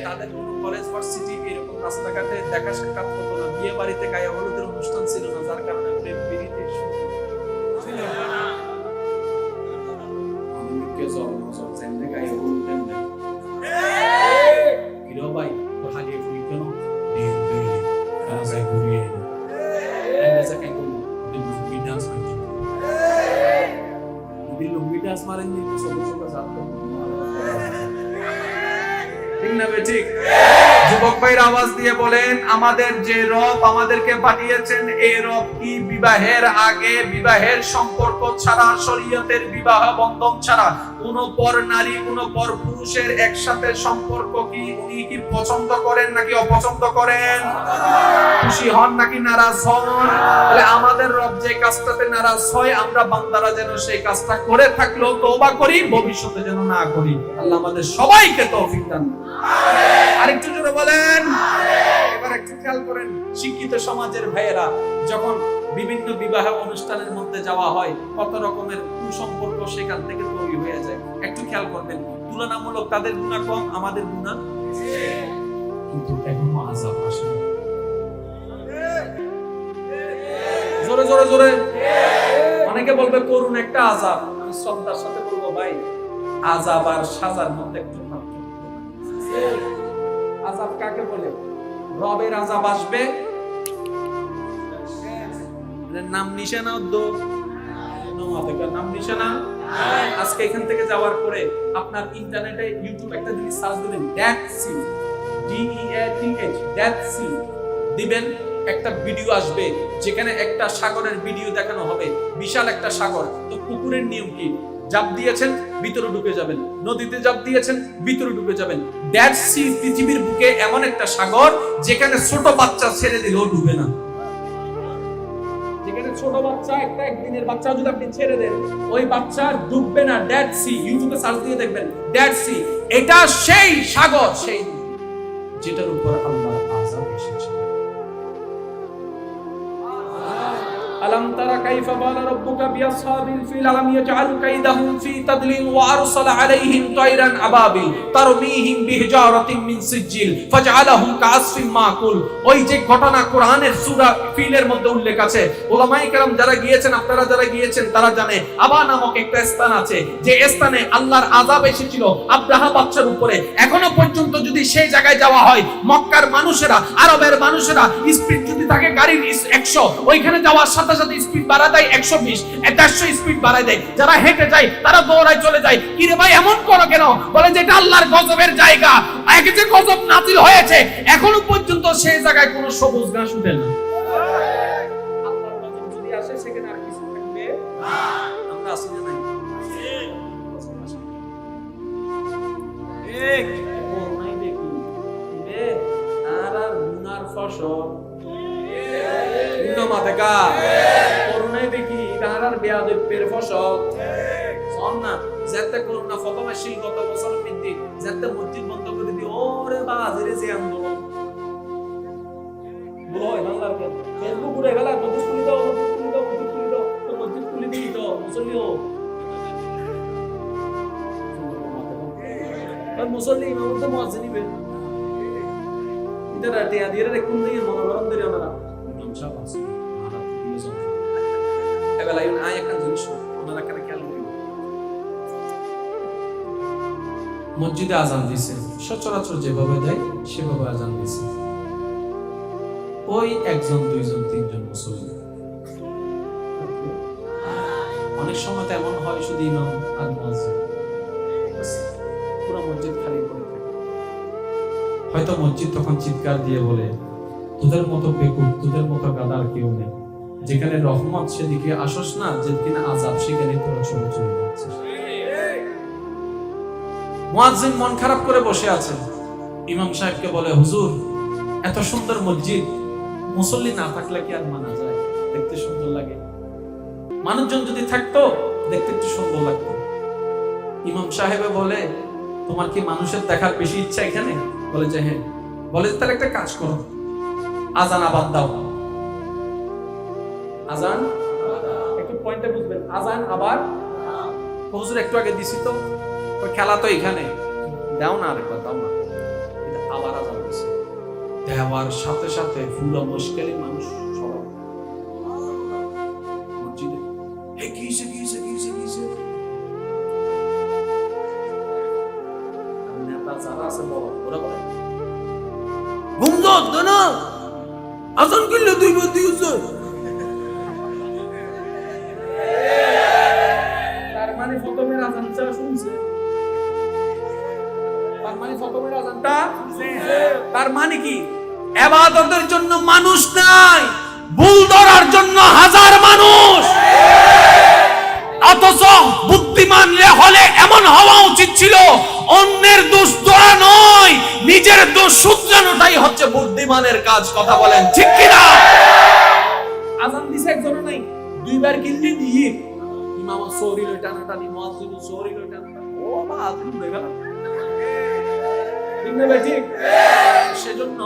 তাদের কোন কলেজ ভার্সিটি এরকম রাস্তাঘাটে দেখা সাক্ষাৎ হতো না, বিয়ে বাড়িতে গায়ে হলুদের অনুষ্ঠান ছিল না, যার কারণে প্রেম প্রীতি ছিল না। অনেকে জন্ম জেনে গায়ে হলুদ দেন না, হিরো ভাই তো হারিয়ে গেল কেন দিন দুই কাজে ঘুরিয়ে এমএসএ কেন লুঙ্গি ডান্স করছে, লুঙ্গি ডান্স মারেন নি সব সব সাথে ঠিক না? ঠিক যুবক ভাইরা আওয়াজ দিয়ে বলেন, আমাদের যে রব আমাদেরকে পাঠিয়েছেন, এই রব কি বিবাহের আগে, বিবাহের সম্পর্ক ছাড়া, শরীয়তের বিবাহ বন্ধন ছাড়া কোন পর নারী, কোন পর পুরুষের একসাথে সম্পর্ক কি উনি কি পছন্দ করেন নাকি অপছন্দ করেন? খুশি হন নাকি নারাজ হন? তাহলে আমাদের রব যে কাজটাতে নারাজ হয়, আমরা বান্দারা যেন সেই কাজটা করে থাকলেও তওবা করি, ভবিষ্যতে যেন না করি। আল্লাহ আমাদের সবাইকে তৌফিক দান করুন। আরেকটু জোরে বলেন। এবার একটু খেয়াল করেন, শিক্ষিত সমাজের ভাইয়েরা যখন বিভিন্ন বিবাহ অনুষ্ঠানের মধ্যে যাওয়া হয়, কত রকমের কুসম্পর্ক সেখান থেকে তৈরি হয়ে যায়। একটু খেয়াল করবেন, তুলনামূলক তাদের গুনাহ কম, আমাদের গুনাহ, কিন্তু এখনো আযাব আসেনি। জোরে জোরে জোরে। অনেকে বলবে করুন একটা আযাব। আমি শ্রদ্ধার সাথে বলবো, ভাই আযাব আর সাজার মধ্যে একটু পার্থক্য। আযাব কাকে বলে? রবের আযাব আসবে, নাম নিশানা নাম নিশানা। আজকে এখান থেকে যাওয়ার পরে আপনার ইন্টারনেটে ইউটিউব একটা জিনিস সার্চ দিবেন, death C, DEATH, death C দিবেন, একটা ভিডিও আসবে যেখানে একটা সাগরের ভিডিও দেখানো হবে, বিশাল একটা সাগর। তো পুকুরের নিয়ম কি? জাপ দিয়েছেন, ভিতরে ঢুকে যাবেন, নদীতে জাপ দিয়েছেন, ভিতরে ঢুকে যাবেন। ডেড সি পৃথিবীর বুকে এমন একটা সাগর যেখানে ছোট বাচ্চা ছেড়ে দিলেও ডুবে না। যেখানে ছোট বাচ্চা, একটা একদিনের বাচ্চা যদি আপনি ছেড়ে দেন, ওই বাচ্চা ডুববে না। ডেড সি, ইউটিউবে সার্চ দিয়ে দেখবেন ডেড সি। এটা সেই সাগর, সেই যেটার উপর আল্লাহর আযাব এসেছে। আলম তারা কাইফা বালা রাব্বুকা বিআসহাবিল ফিল আলাম ইয়াজআল কাইদাহুম ফি তাদলিল ওয়া আরসালা আলাইহিম তায়রান আবাবিল তারমিহিম বিহিজারাতিন মিন সিজিল ফাজআলাহুম কাআসফিন মাকুল। ওই যে ঘটনা কোরআনের সূরা ফিলের মধ্যে উল্লেখ আছে, উলামায়ে কেরাম যারা গিয়েছেন, আপনারা যারা গিয়েছেন তারা জানে, আবা নামক একটা স্থান আছে, যে স্থানে আল্লাহর আযাব এসেছিল আব্রাহা বাদশার উপরে। এখনো পর্যন্ত যদি সেই জায়গায় যাওয়া হয়, মক্কার মানুষেরা, আরবের মানুষেরা স্পিড যদি থাকে গাড়ির 100, ওইখানে যাওয়ার সাথে সাথে স্পিড বাড়া দেয় 120, 150 স্পিড বাড়ায় দেয়। যারা হেঁটে যায় তারা দৌড়ায় চলে যায়। কি রে ভাই এমন করো কেন? বলে যে এটা আল্লাহর গজবের জায়গা, আগে যে গজব নাজিল হয়েছে এখনো পর্যন্ত সেই জায়গায় কোনো সবুজ ঘাস উঠে না। আল্লাহর গজব যদি আসে সেখানে আর কিছু থাকবে না। আমরা আসি না নাই? ঠিক নাই দেখি রে আর গুনার ফসল মাথা করোনায় দেখি তাহার বেয়াদবের ফসল না। যাতে করোনা ফতমাশীল গত বছর মধ্যে যাতে মসজিদ বন্ধ করে দিই, ওরে বাজারে যে আন্দোলন বলো বাংলার ফেসবুক ঘুরে গেল, মসজিদ খুলে দাও, মসজিদ খুলে দাও, মসজিদ খুলে দাও, তো মসজিদ খুলে দিই তো মুসল্লি হোক, আর মুসল্লি ইমাম তো মুয়াজ্জিন নিবে এটা টিয়া দিয়ে রে কোন দিকে মনোরম দিয়ে আমরা ইনশা আল্লাহ আমরা দিয়ে যাব। এবেলা ইউন আয় একটা জিনিস ওনারা কেন খেয়াল করি, মসজিদে আজান দিছে, সচরাচর যেভাবে দেয় সেভাবে আজান দিছে। ওই একজন, দুইজন, তিনজন মুসল্লি। অনেক সময় এমন হয় শুধু ইমাম আর মুয়াজ্জিন, পুরো মসজিদ খালি পড়ে থাকে। হয়তো মসজিদ তখন চিৎকার দিয়ে বলে, তোদের মতো বেকুব, তোদের মতো গাদার কেউ নেই। যেখানে রহমত সেদিকে আসস না, যেখানে আযাব সেখানে তোরা চলে চলে যাচ্ছিস। মুয়াজ্জিন মন খারাপ করে বসে আছে, ইমাম সাহেবকে বলে, হুজুর এত সুন্দর মসজিদ, মুসল্লি না থাকলে কি আর মানা যায়? দেখতে সুন্দর লাগে, মানুষজন যদি থাকতো দেখতে একটু সুন্দর লাগতো। ইমাম সাহেবে বলে, তোমার কি মানুষের দেখার বেশি ইচ্ছা এখানে? বলে যে হ্যাঁ। বলে যে তাহলে একটা কাজ করো, আজান আবার দাও। আজান একটু পয়েন্টে বুঝবেন, আজান আবার। হুজুর একটু আগে দিছি তো, খেলা তো এখানে দাও না, আরেকবার দাও না, আবার আজান দিছে। দেওয়ার সাথে সাথে পুরো মুশকিল মানুষ সবাই মসজিদে কিসে কিসে কিসে কিসে নেতা যারা আছে বড়, ওরা বলে গুমজত না আজান করলে দুই বার দিয়েছে, তার মানে প্রথমে আজান ছাড়া শুনছে। তার মানে প্রথমের আযানটা তার মানে কি ইবাদতের জন্য মানুষ নাই, ভুল ধরার জন্য হাজার মানুষ। অথচ বুদ্ধিমান হলে এমন হওয়া উচিত ছিল, অন্যের দোষ ধরা নয়, নিজের দোষ শুধরানোটাই হচ্ছে বুদ্ধিমানের কাজ। কথা বলেন ঠিক কিনা? আযান দিছে একজনও নাই, দুইবার কিল্লি দিয়ে ইমাম সৌরি লই টানাটানি, মুয়াজ্জিন সৌরি লই টানাটানি, ও মা আযান হয়ে গেল। ঠিক না ভাই? ঠিক। সেজন্য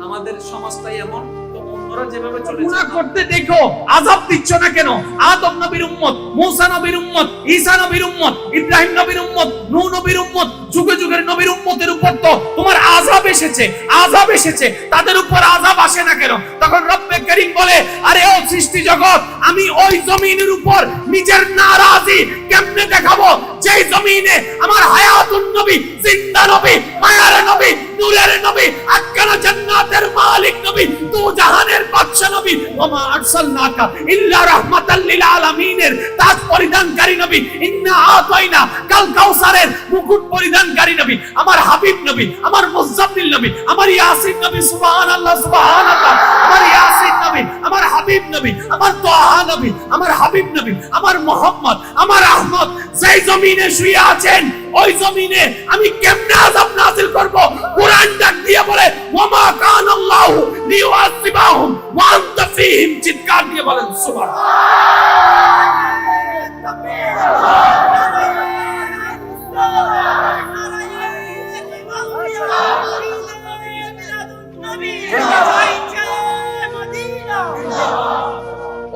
আমাদের সমাজটাই এমন, তো অন্যরা যেভাবে চলে গুনাহ করতে দেখো, আযাব দিচ্ছ না কেন? আদম নবীর উম্মত, মূসা নবীর উম্মত, ঈসা নবীর উম্মত, ইব্রাহিম নবীর উম্মত, নূহ নবীর উম্মত, যুগে যুগের নবীর উম্মতের উপর তো তোমার আযাব এসেছে, আযাব এসেছে, তাদের উপর আযাব আসে না কেন? তখন রব্বে করিম বলে, আরে ও সৃষ্টি জগৎ, আমি ওই জমিনের উপর নিজের নারাজি কেমনে দেখাবো যেই জমিনে আমার হায়াতুন নবী, জিন্দা নবী, মায়ার নবী, নূরের নবী, আক্কানা জান্নাতের মালিক নবী, দু জাহানের বাদশা নবী, ওমা আরসালনাকা ইল্লা রাহমাতাল লিল আলামিনের তাজ পরিধানকারী নবী, ইন্না আতাইনা কাল কাউসারের মুকুট পরিধানকারী নবী, আমার হাবিব নবী, আমার মুজাম্মিল নবী, আমার ইয়াসিন নবী, সুবহানাল্লাহ সুবহানাল্লাহ, আমার ইয়াসিন নবী, আমার হাবিব নবী, আমার তাহা নবী, আমার হাবিব নবী, আমার মুহাম্মদ, আমার আহমদ যেই জমিনে শুয়ে আছেন, ওই জমিনে আমি কেমনে আযাব নাযিল করব? কুরআন ডাক দিয়ে বলে, ওয়ামা কানাল্লাহু লিয়ুআযিবাহুম ওয়া আনতা ফীহিম, চিৎকার দিয়ে বলেন সুবহানাল্লাহ।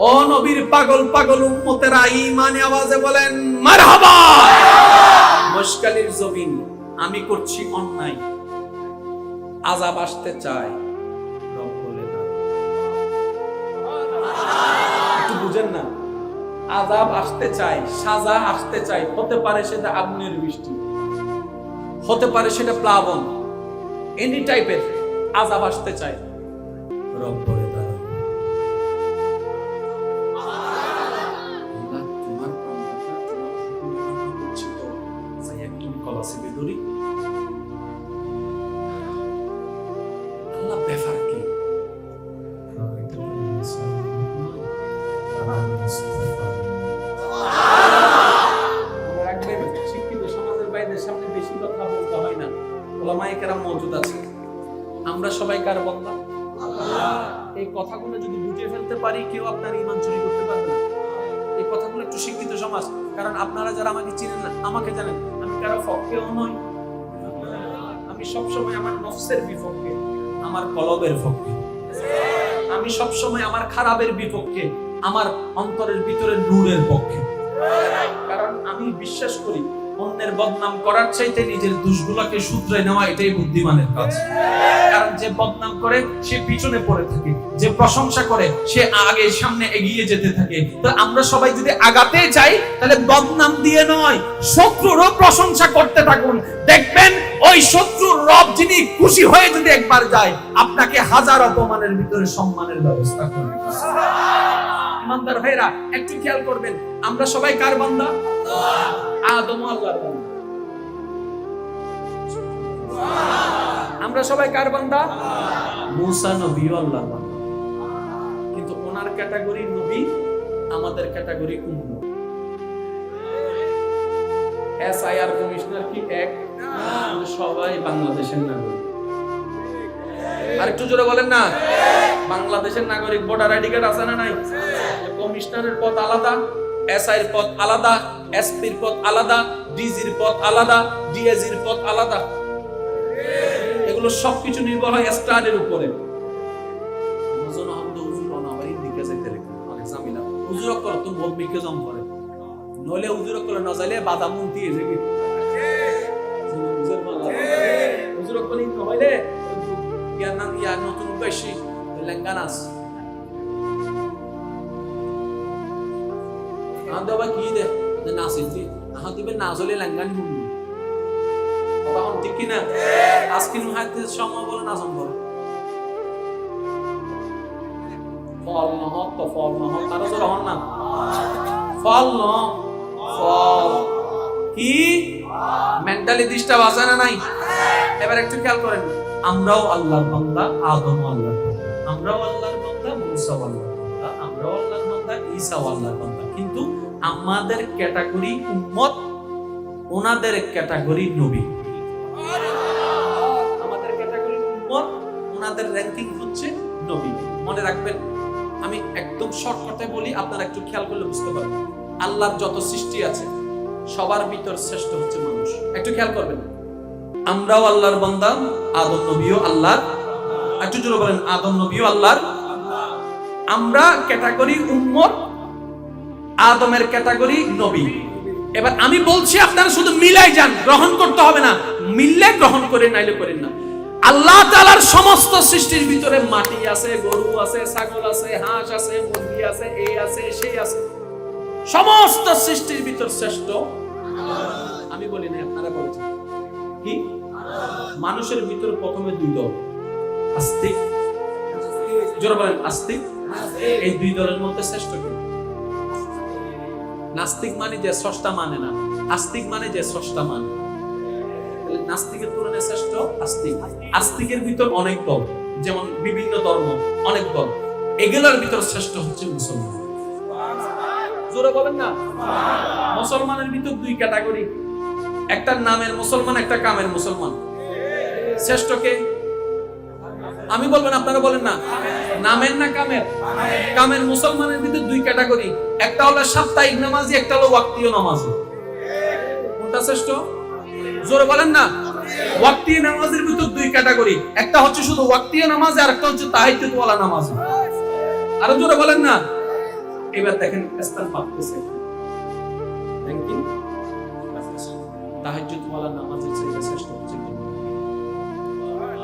ও নবীর পাগল পাগল উম্মতেরা, ঈমানে আওয়াজে বলেন মারহাবা। মশকালির জমিন, আমি করছি অন্যায়, আযাব আসতে চায়, রব বলে না। একটু বুঝেন না, আযাব আসতে চায়, সাজা আসতে চায়, হতে পারে সেটা আগুনের বৃষ্টি, হতে পারে সেটা প্লাবন, এনি টাইপের আযাব আসতে চায়, রব বলে না। আল্লাহ ব্যাপার কি? শিক্ষিত সমাজের বাইরে সামনে বেশি কথা বলতে হয় না, ওলামায়ে কেরাম মওজুদ আছে। আমরা সবাই কার বান্দা? এই কথাগুলো যদি বুঝে ফেলতে পারি, কেউ আপনার ঈমান চুরি করতে পারবে না। এই কথাগুলো একটু শিক্ষিত সমাজ, কারণ আপনারা যারা আমাকে চিনেন না, আমাকে জানেন, আমি কারো পক্ষেও নই, আমি সবসময় আমার নফসের বিপক্ষে, আমার কলবের পক্ষে, আমি সবসময় আমার খারাপের বিপক্ষে, আমার অন্তরের ভিতরে নূরের পক্ষে। কারণ আমি বিশ্বাস করি, অন্যের বদনাম করার চাইতে নিজের দোষগুলোকে শুধরে নেওয়া এটাই বুদ্ধিমানের কাজ। কারণ যে বদনাম করে সে পিছনে পড়ে থাকে, যে প্রশংসা করে সে আগে সামনে এগিয়ে যেতে থাকে। তো আমরা সবাই যদি আগাতে চাই, তাহলে বদনাম দিয়ে নয়, শত্রুরও প্রশংসা করতে থাকুন। দেখবেন ওই শত্রুর রব যিনি খুশি হয়ে যদি একবার যায়, আপনাকে হাজার অপমানের ভিতরে সম্মানের ব্যবস্থা করবে। ইমানদার ভাইরা একটু খেয়াল করবেন, আমরা সবাই কার বান্দা? আদম আল্লাহর বান্দা। আমরা সবাই কার বান্দা? মূসা নবী আল্লাহর বান্দা। কিন্তু ওনার ক্যাটাগরি নবী, আমাদের ক্যাটাগরি উম্মত। এসআইআর কমিশনার কি এক? সবাই বাংলাদেশের নাগরিক। আরেকটু জোরে বলেন না। বাংলাদেশের নাগরিক, ভোটার আইডি কার্ড আছে না নাই? কমিশনারের পদ আলাদা, এসআইর পদ আলাদা, এসপির পদ আলাদা, ডিজির পদ আলাদা, ডিএজির পদ আলাদা। এগুলো সবকিছু নির্ভর হয় স্টারের উপরে। মজন আহমদ হুজুর অনাবার ইন্ডিকা যাইতে লেখা অনেক জামিলা। হুজুর কর তো বহুত মিকে জম করে, নলে হুজুর করে না যাইলে বাদামুন দিয়ে যাবি। হুজুর করে ইন হইলে ইয়ার নাম ইয়া নতুন বেশি লেঙ্গানাস আন্দা বা কি দে নাসিতি আহাদিবে নাজলে লেঙ্গানি হুন তখন ঠিক কি না? আজকে মুহাদ্দিস সময় বলে নাজম বলে ফল নহত তো ফল নহত তারা তো রহন না ফল ন ফল কি মেন্টালি ডিস্টার্ব আছে না নাই? এবার একটু খেয়াল করেন, আমরাও আল্লাহর বান্দা, আদমও আল্লাহর বান্দা, আমরাও আল্লাহর বান্দা, মুসাও আল্লাহর বান্দা, আমরাও আল্লাহর বান্দা, ঈসাও আল্লাহর বান্দা। কিন্তু আমাদের ক্যাটাগরি উম্মত, ওনাদের ক্যাটাগরি নবী। আমাদের ক্যাটাগরি উম্মত, ওনাদের র‍্যাঙ্কিং হচ্ছে নবী। মনে রাখবেন, আমি একদম শর্টকাটে বলি, আপনারা একটু খেয়াল করলে বুঝতে পারবেন। আল্লাহর যত সৃষ্টি আছে সবার ভিতর শ্রেষ্ঠ হচ্ছে মানুষ। একটু খেয়াল করবেন, আমরাও আল্লাহর বান্দা, আদম নবীও আল্লাহর, একটু জোরে বলেন, আদম নবীও আল্লাহর। আমরা ক্যাটাগরি উম্মত, আদমের ক্যাটাগরি নবী। এবার আমি বলছি আপনারা শুধু মিলাই যান, গ্রহণ করতে হবে না, মিললে গ্রহণ করে, নাইলে করেন না। আল্লাহ তাআলার সমস্ত সৃষ্টির ভিতরে মাটি আছে, গরু আছে, ছাগল আছে, হাঁস আছে, মুরগি আছে, এই আছে, সেই আছে, সমস্ত সৃষ্টির ভিতর শ্রেষ্ঠ আমি বলি না, আপনারা বলছেন কি? মানুষের ভিতর প্রথমে দুই দল, আস্তিক, জোরে বলেন আস্তিক। এই দুই দলের মধ্যে শ্রেষ্ঠ কে? নাস্তিক মানে যে স্রষ্টা মানে না, আস্তিক মানে যে স্রষ্টা মানে। নাস্তিকের তুলনায় শ্রেষ্ঠ আস্তিক। আস্তিকের ভিতর অনেক দল, যেমন বিভিন্ন ধর্ম, অনেক দল, এগুলোর ভিতর শ্রেষ্ঠ হচ্ছে মুসলমান। জোরে বলেন না। মুসলমানের ভিতর দুই ক্যাটাগরি, একটা নামের মুসলমান, একটা কামের মুসলমান। শ্রেষ্ঠ কে? আমি বলবেন, আপনারা বলেন না, নামের না কামের? কামের মুসলমানের ভিতর দুই ক্যাটাগরি, একটা হলো সাপ্তাহিক নামাজি, একটা হলো ওয়াক্তীয় নামাজি। কোনটা শ্রেষ্ঠ? জোরে বলেন না। ওয়াক্তীয় নামাজের ভিতর দুই ক্যাটাগরি, একটা হচ্ছে শুধু ওয়াক্তীয় নামাজ, আর একটা হচ্ছে তাহাজ্জুদ ওয়ালা নামাজ। আরো জোরে বলেন না। এবার দেখেন স্থান পাচ্ছে, তাহাজ্জুদ ওয়ালা নামাজের চাইতে শ্রেষ্ঠ হচ্ছে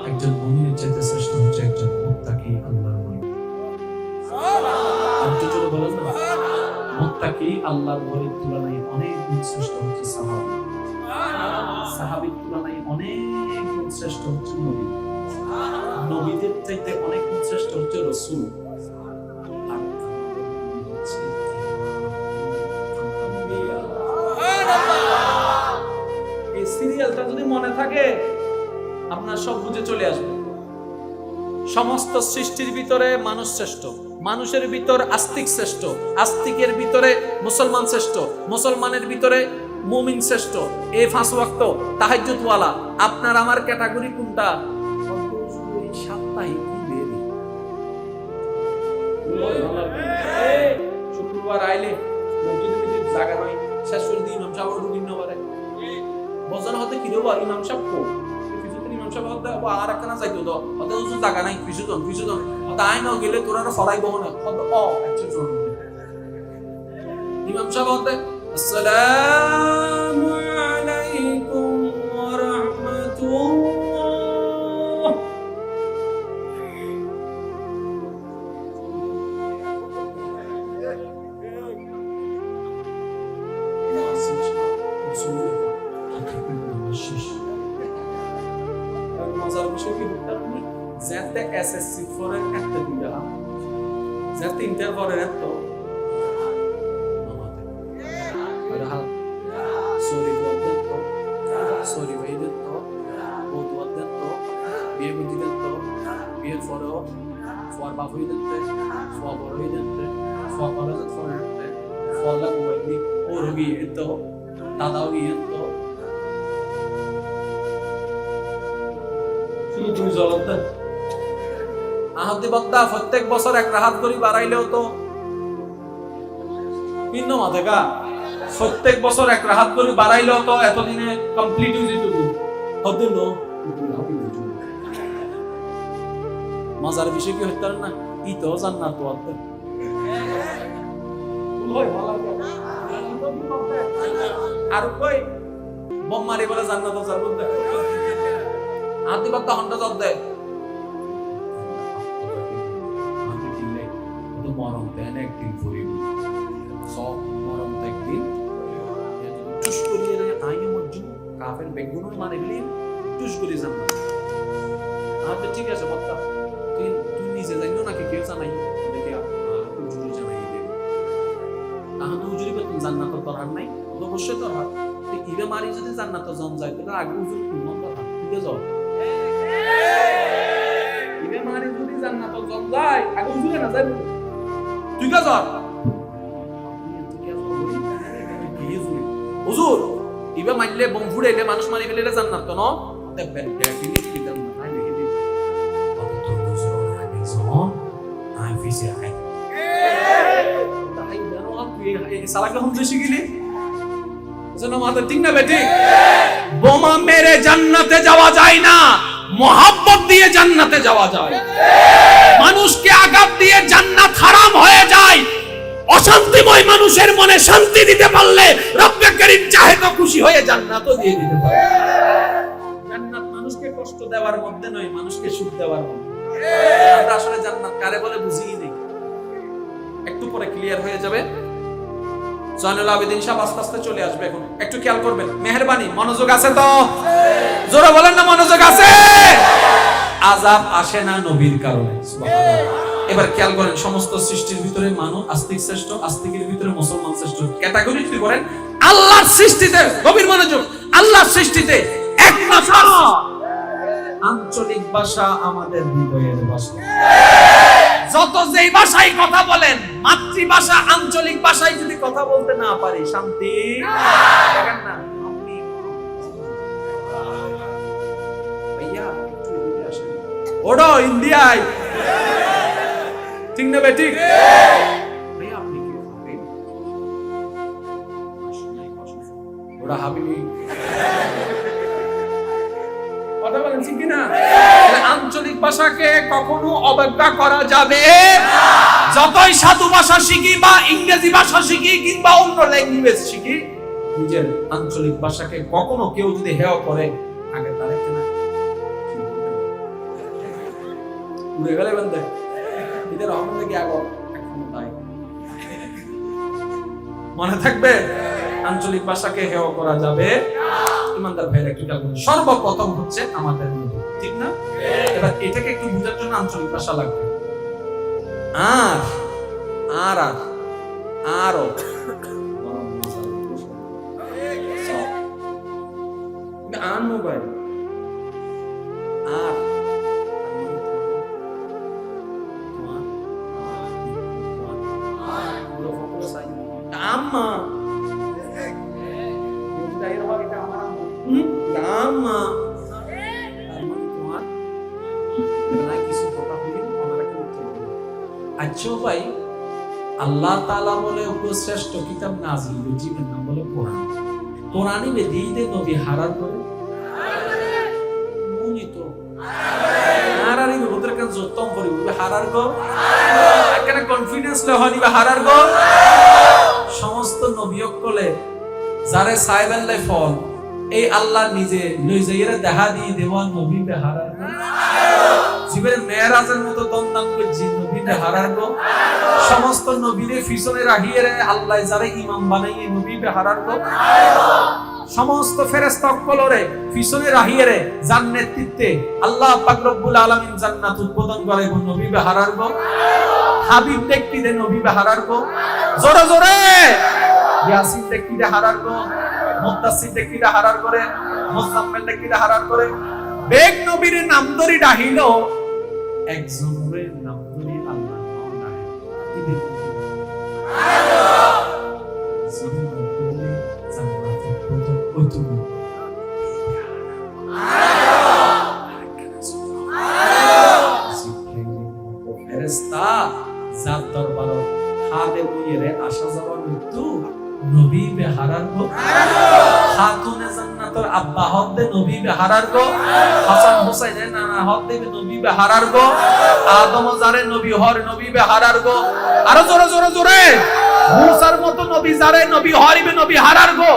একজন মুমিনের চাইতে শ্রেষ্ঠ হচ্ছে একজন মুত্তাকি আল্লাহর ওলি। আর জোরে বলেন না, মুত্তাকি আল্লাহর ওলির তুলনায় অনেক গুণ শ্রেষ্ঠ হচ্ছে সাহাবী, সাহাবীর তুলনায় অনেক গুণ শ্রেষ্ঠ হচ্ছে নবী, নবীদের চাইতে অনেক গুণ শ্রেষ্ঠ হচ্ছে রাসূল। এই সিরিয়ালটা যদি মনে থাকে, আপনার সব বুঝে চলে আসবে। সমস্ত সৃষ্টির ভিতরে মানুষ শ্রেষ্ঠ, মানুষের ভিতর আস্তিক শ্রেষ্ঠ, আস্তিকের ভিতরে মুসলমান শ্রেষ্ঠ, মুসলমানের ভিতরে মুমিন শ্রেষ্ঠ। এই 5 ওয়াক্ত তাহাজ্জুদ ওয়ালা। আপনার আমার ক্যাটাগরি কোনটা? সাপ্তাহিক শুক্রবার আইলে মসজিদের ভিতরে জায়গা নাই, শেষ করে দিয়ে ইমাম সাহেব বিভিন্ন বারে বজন হতে কি দেবো, ইমাম সাহেব কো ইমাম সাহেব হতে আর একটা না যাইতো তো হতে উজু জায়গা নাই, বিশুজন হতে আই ন গেলে তোরা ফরাই বহন হতে ও একটু জন ইমাম সাহেব হতে আসসালামু আলাইকুম ওয়া রাহমাতুল্লাহ। মজার বিষয় কি আপনি যাতে এসএসসি ফরের একটা দিলা, যাতে ইন্টার ফরের এত সরি বলতে তো, সরি ভাই দেন তো, বহুত বলতেন তো, বিয়ে বুঝি দেন তো, বিয়ের পরেও ফর বাপ হয়ে দেন, ফর বড় হয়ে দেন, ফর কলেজ ফরেন, ফর লাগু হয়নি, ওর বিয়ে তো, দাদাও বিয়ে তো, তুমি জ্বলতে আহতি বক্তা প্রত্যেক বছর এক রাহাত করি বাড়াইলেও তো ভিন্ন মাথেকা, প্রত্যেক বছর এক রাহাত করি বাড়াইলেও তো এতদিনে কমপ্লিট হয়ে যেত। মজার বিষয় কি হইতে না, ই তো জান্নাত তো আর কই বোম মারি বলে জান্নাত যাবো আহতি বক্তা হন্ডা জব দেয় মরম দেন একদিন ফুরিব সব মরম একদিন টুস করিয়ে আইনে মজ্জু কাফের বেগুনের মানে গেলি টুস করি জানা। আচ্ছা ঠিক আছে বক্তা, তুই নিজে জানিও নাকি কেউ জানাই দেখে উজুরি জানাই দেবে। তাহলে উজুরি বেতন জান্নাতের দরকার নাই, অবশ্যই দরকার। ইবে মারি যদি জান্নাতের জন যায় তাহলে আগে উজুরি মন দরকার, ঠিক আছে। ইবে মারি যদি জান্নাত জন যায় আগে উজুরে না যাইব তুই কা যা হুজুর ইবে মাইলে বম ফুড়াইলে মানুষ মারি ফেলে জান্নাত তো ন দেখবেন ডেফিনিটলি জান্নাত নাই লিখে দিই কত তো বুঝো আগে জন আই ফিসে আই তাই জানো আপনি এই সালাকে হুম দেশে গেলি যেন মাথা ঠিক না বেটি বোমা মেরে জান্নাতে যাওয়া যায় না মোহাব্বত দিয়ে জান্নাতে যাওয়া যায় মানুষকে আঘাত দিয়ে জান্নাত হারাম হয়ে যায় অশান্তিময় মানুষের মনে শান্তি দিতে পারলে রব্বে করিম চাহে তো খুশি হয়ে জান্নাতও দিয়ে দিতে পারে জান্নাত মানুষকে কষ্ট দেওয়ার মধ্যে নয় মানুষকে সুখ দেওয়ার মধ্যে আমরা আসলে জান্নাত কারে বলে বুঝিই নেই একটু পরে ক্লিয়ার হয়ে যাবে জয়নুল আবেদিন সাহেব আস্তে আস্তে চলে আসবে এখন একটু খেয়াল করবেন মেহেরবানি মনোযোগ আছে তো জোরে বলেন না মনোযোগ আছে আযাব আসে না নবীর কারণে সুবহানাল্লাহ এবার খেয়াল করেন সমস্ত সৃষ্টির ভিতরে মানব আস্তিক শ্রেষ্ঠ আস্তিকের ভিতরে মুসলমান শ্রেষ্ঠ ক্যাটাগরি কি করেন আল্লাহর সৃষ্টিতে গভীর মনোযোগ আল্লাহর সৃষ্টিতে একমাত্র আঞ্চলিক ভাষা আমাদের হৃদয়ের ভাষা যত যেই ভাষায় কথা বলেন মাতৃভাষা আঞ্চলিক ভাষায় যদি কথা বলতে না পারি শান্তি দেখেন না আপনি ভাইয়া একটু এদিকে আসেন ওড়ো ইন্ডিয়ায় ঠিক না বেটি ভাইয়া আপনি কি ভাবেন ওড়া হাবিবি কথা বলেন ঠিক না আঞ্চলিক ভাষাকে কখনো অবজ্ঞা করা যাবে যতই সাধু ভাষা শিখি বা ইংরেজি ভাষা শিখি কিংবা অন্য ল্যাঙ্গুয়েজ শিখি নিজের আঞ্চলিক ভাষাকে কখনো কেউ যদি হেয় করে আগে তার একটা না উড়ে গেলে বন্ধে এদের রহমান থেকে আগর এখনো তাই মনে থাকবে আঞ্চলিক ভাষাকে হেয় করা যাবে ইমানদার ভাইরা একটু খেয়াল করুন সর্বপ্রথম হচ্ছে আমাদের মধ্যে ঠিক না এবার এটাকে একটু বোঝার জন্য আঞ্চলিক ভাষা লাগবে আর আর আর আরো আন মোবাইল আর আম্মা Lama. আচ্ছা ভাই আল্লাহ তাআলা বলে শ্রেষ্ঠ কিতাব নাজিল জীবন নাম বলে কোরআন কোরআনই বেদিতে নবী হারার করে মুনি তো হারারি ভিতরে কেন যতম করি হারার গো এখানে কনফিডেন্স লে হনি হারার গো সমস্ত নবীয়কলে যারে সাইবেন লাই ফল এই আল্লাহ নিজে লই যাইরা দেখা দিয়ে দেওয়ান নবী বে হারার গো জীবনের মেরাজের মতো দন্দান করে জি নবী বে হারার গো সমস্ত নবীরে পিছনে রাখিয়ে আল্লাহ যারে ইমাম বানাইয়ে নবী বে হারার গো সমস্ত ফেরেশতা কলরে পিছনে রাখিয়ে যার নেতৃত্বে আল্লাহ পাক রব্বুল আলামিন জান্নাত উদ্বোধন করে নবী বে হারার গো হাবিব ব্যক্তিদের নবী বে হারার গো জোরে জোরে ইয়াসিন ব্যক্তিরে হারার গো মুত্তাসির ব্যক্তিরে হারার করে মুসাম্মেল ব্যক্তিরে হারার করে বেগ নবীর নাম ধরে ডাহিল একজনের নাম ধরে আল্লাহ নাম ডাহে জীবন বলে জান্নাতে প্রথম ওইটুকু ফেরেশতা যার দরবারে হাতে বইয়ে আসা যাওয়া মৃত্যু নবী বে হারার গো খাতুনে জান্নাতের আব্বা হদ্দে নবী বে হারার গো হাসান হুসাইনের নানা হদ্দে নবী বে হারার গো আদম জারে নবী হর নবী বে হারার গো আরো জোরে জোরে জোরে মুসার মতো নবী জারে নবী হরিবে নবী হারার গো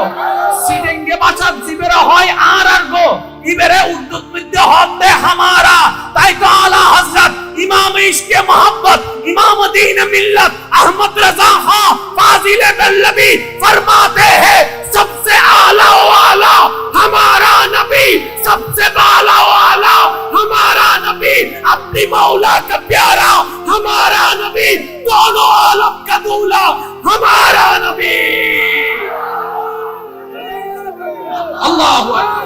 সিডেঙ্গে বাঁচার জীবেরা হয় আর গো ইবেরে উদ্দত মধ্যে হদ্দে হামারা তাই তো আলা হযরত इमाम इश्क़ मोहब्बत इमाम दीन मिल्लत अहमद रजा खां फाजिल बल्लभी फरमाते हैं सबसे आला वाला हमारा नबी सबसे बाला वाला हमारा नबी अपनी मौला का प्यारा हमारा नबी दोनों आलम का दूल्हा हमारा नबी अल्लाहु अकबर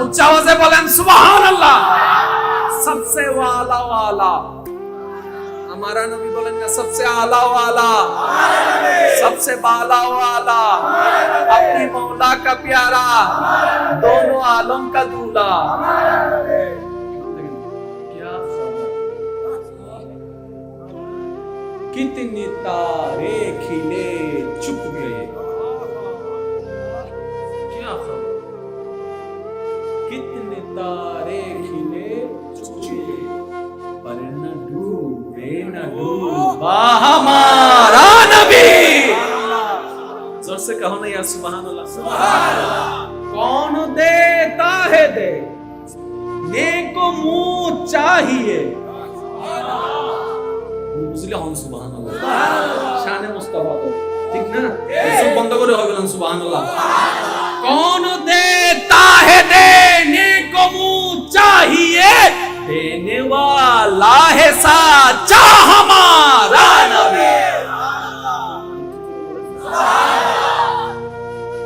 উচ্চ আওয়াজে বলেন সুবহানাল্লাহ। সবসে ওয়ালা ওয়ালা, हमारा नबी बोलें ना सबसे आला वाला, सबसे बाला वाला, अपनी मौला का प्यारा, दोनों आलम का दूल्हा। कितने तारे खिले चुप गए, क्या खबर, कितने तारे खिले चुप गए, पर न डूबे न डूबा हमारा नबी। जोर से कहो ना यार सुभान अल्लाह। कौन देता है दे, नेको मुंह चाहिए, বুঝলে হন সুবহানাল্লাহ। শানে মুস্তাফা তো ঠিক না, সব বন্ধ করে হবে না সুবহানাল্লাহ। कौन देता है देने को मुंह चाहिए, देने वाला है साचा हमारा नबी।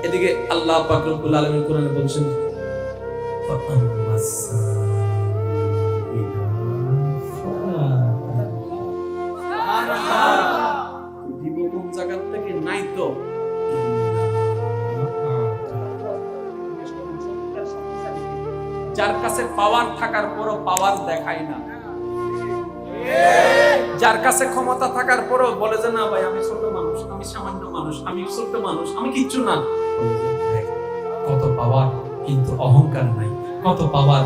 এদিকে আল্লাহ পাক রব্বুল আলামিন কোরআনে বলছেন দিব কোন জায়গা থেকে নাই তো, যার কাছে পাওয়ার থাকার পরও পাওয়ার দেখায় না, যার কাছে ক্ষমতা থাকার পরও বলে যে না ভাই আমি ছোট মানুষ, আমি সামান্য মানুষ, আমি ছোট মানুষ, আমি কিচ্ছু না। কত পাওয়ার কিন্তু অহংকার নাই, কত পাওয়ার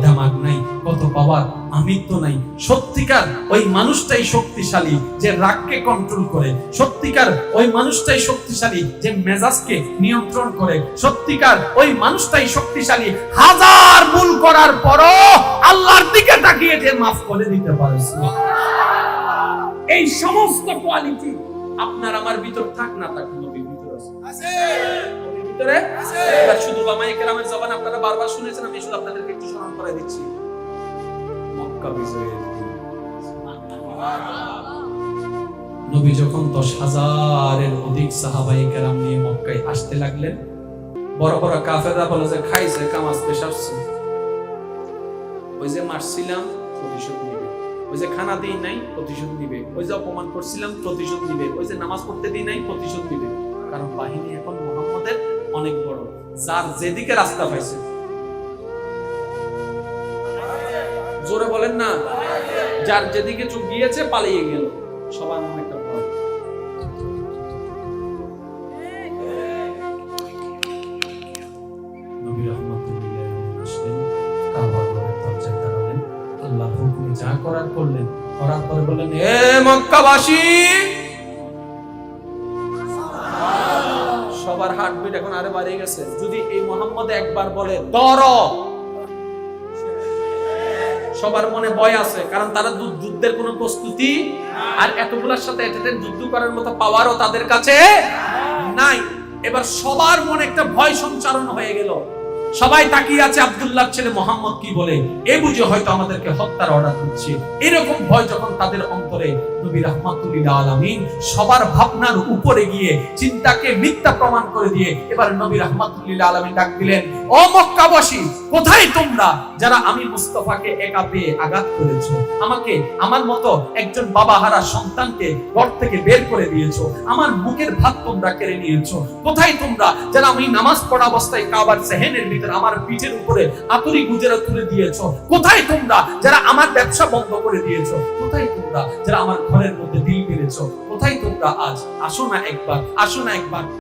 দামাগ নাই, কত পাওয়ার আমিত্ব নাই। সত্যিকার ওই মানুষটাই শক্তিশালী যে রাগকে কন্ট্রোল করে, সত্যিকার ওই মানুষটাই শক্তিশালী যে মেজাজকে নিয়ন্ত্রণ করে, সত্যিকার ওই মানুষটাই শক্তিশালী হাজার ভুল করার পরও আল্লাহর দিকে তাকিয়ে যে মাফ করে দিতে পারে। এই সমস্ত কোয়ালিটি আপনার আমার ভিতর থাক না থাক, নবীর ভিতর আছে। নবীর ভিতরে আছে। এবার শুধু উলামায়ে কেরামের জবান আপনারা বারবার শুনেছেন, আমি শুধু আপনাদেরকে একটু স্মরণ করাই দিচ্ছি। মক্কা বিজয়ের দিন নবী যখন 10,000-এর অধিক সাহাবায়ে কেরাম নিয়ে মক্কায় আসতে লাগলেন, বড় বড় কাফেররা বলে যে খাইছে কামাজ পেশাচ্ছে, ওই যে মারছিলাম প্রতিশোধ নিবে, ওই যে খানা দেই নাই প্রতিশোধ নিবে, ওই যে অপমান করছিলাম প্রতিশোধ নিবে, ওই যে নামাজ পড়তে দেই নাই প্রতিশোধ নিবে। কারণ বাহিনী এখন মুহাম্মদের অনেক বড়, যার যেদিকে রাস্তা পাইছে, জোরে বলেন না, যার যেদিকে চোখ গিয়েছে পালিয়ে গেল, সবার মনে একটা ভয়। নবী রাহমাতুল্লাহ আসলেন, কাবার দরজায় দাঁড়ালেন, আল্লাহর হুকুমে যা করার করলেন, করার পরে বললেন হে মক্কাবাসী, সবার হার্টবিট এখন আরে বাড়িয়ে গেছে। যদি এই মুহাম্মদ একবার বলে ধর, সবার মনে ভয় আছে, কারণ তারা যুদ্ধের কোনো প্রস্তুতি আর এতগুলোর সাথে এটাতে যুদ্ধ করার মতো পাওয়ারও তাদের কাছে নাই। এবার সবার মনে একটা ভয় সঞ্চারণ হয়ে গেল, সবাই তাকিয়ে আছে আব্দুল্লাহর ছেলে মুহাম্মদ কি বলে, এ বুঝে হয়তো আমাদেরকে হত্যার অর্ডার দিচ্ছে। এরকম ভয় যখন তাদের অন্তরে, নবী রাহমাতুল্লিল আলামিন সবার ভাবনার উপরে গিয়ে চিন্তাকে মিথ্যা প্রমাণ করে দিয়ে এবার নবী রাহমাতুল্লিল আলামিন ডাক দিলেন, ও মক্কাবাসী, কোথায় তোমরা যারা আমি মুস্তাফাকে একা পেয়ে আঘাত করেছো, আমাকে আমার মতো একজন বাবাহারা সন্তানকে ঘর থেকে বের করে দিয়েছো, আমার বুকের ভাত তোমরা কেড়ে নিয়েছো, কোথায় তোমরা যারা আমি নামাজ পড়া অবস্থায় কাবার সেহেনের ভিতরে আমার পিঠের উপরে আতরি গুজেরা তুলে দিয়েছো, কোথায় তোমরা যারা আমার ব্যবসা বন্ধ করে দিয়েছো, কোথায় তোমরা যারা আমার ঘরের মধ্যে দিল মেরেছো, কোথায় তোমরা আজ? আসো না একবার, আসো না একবার।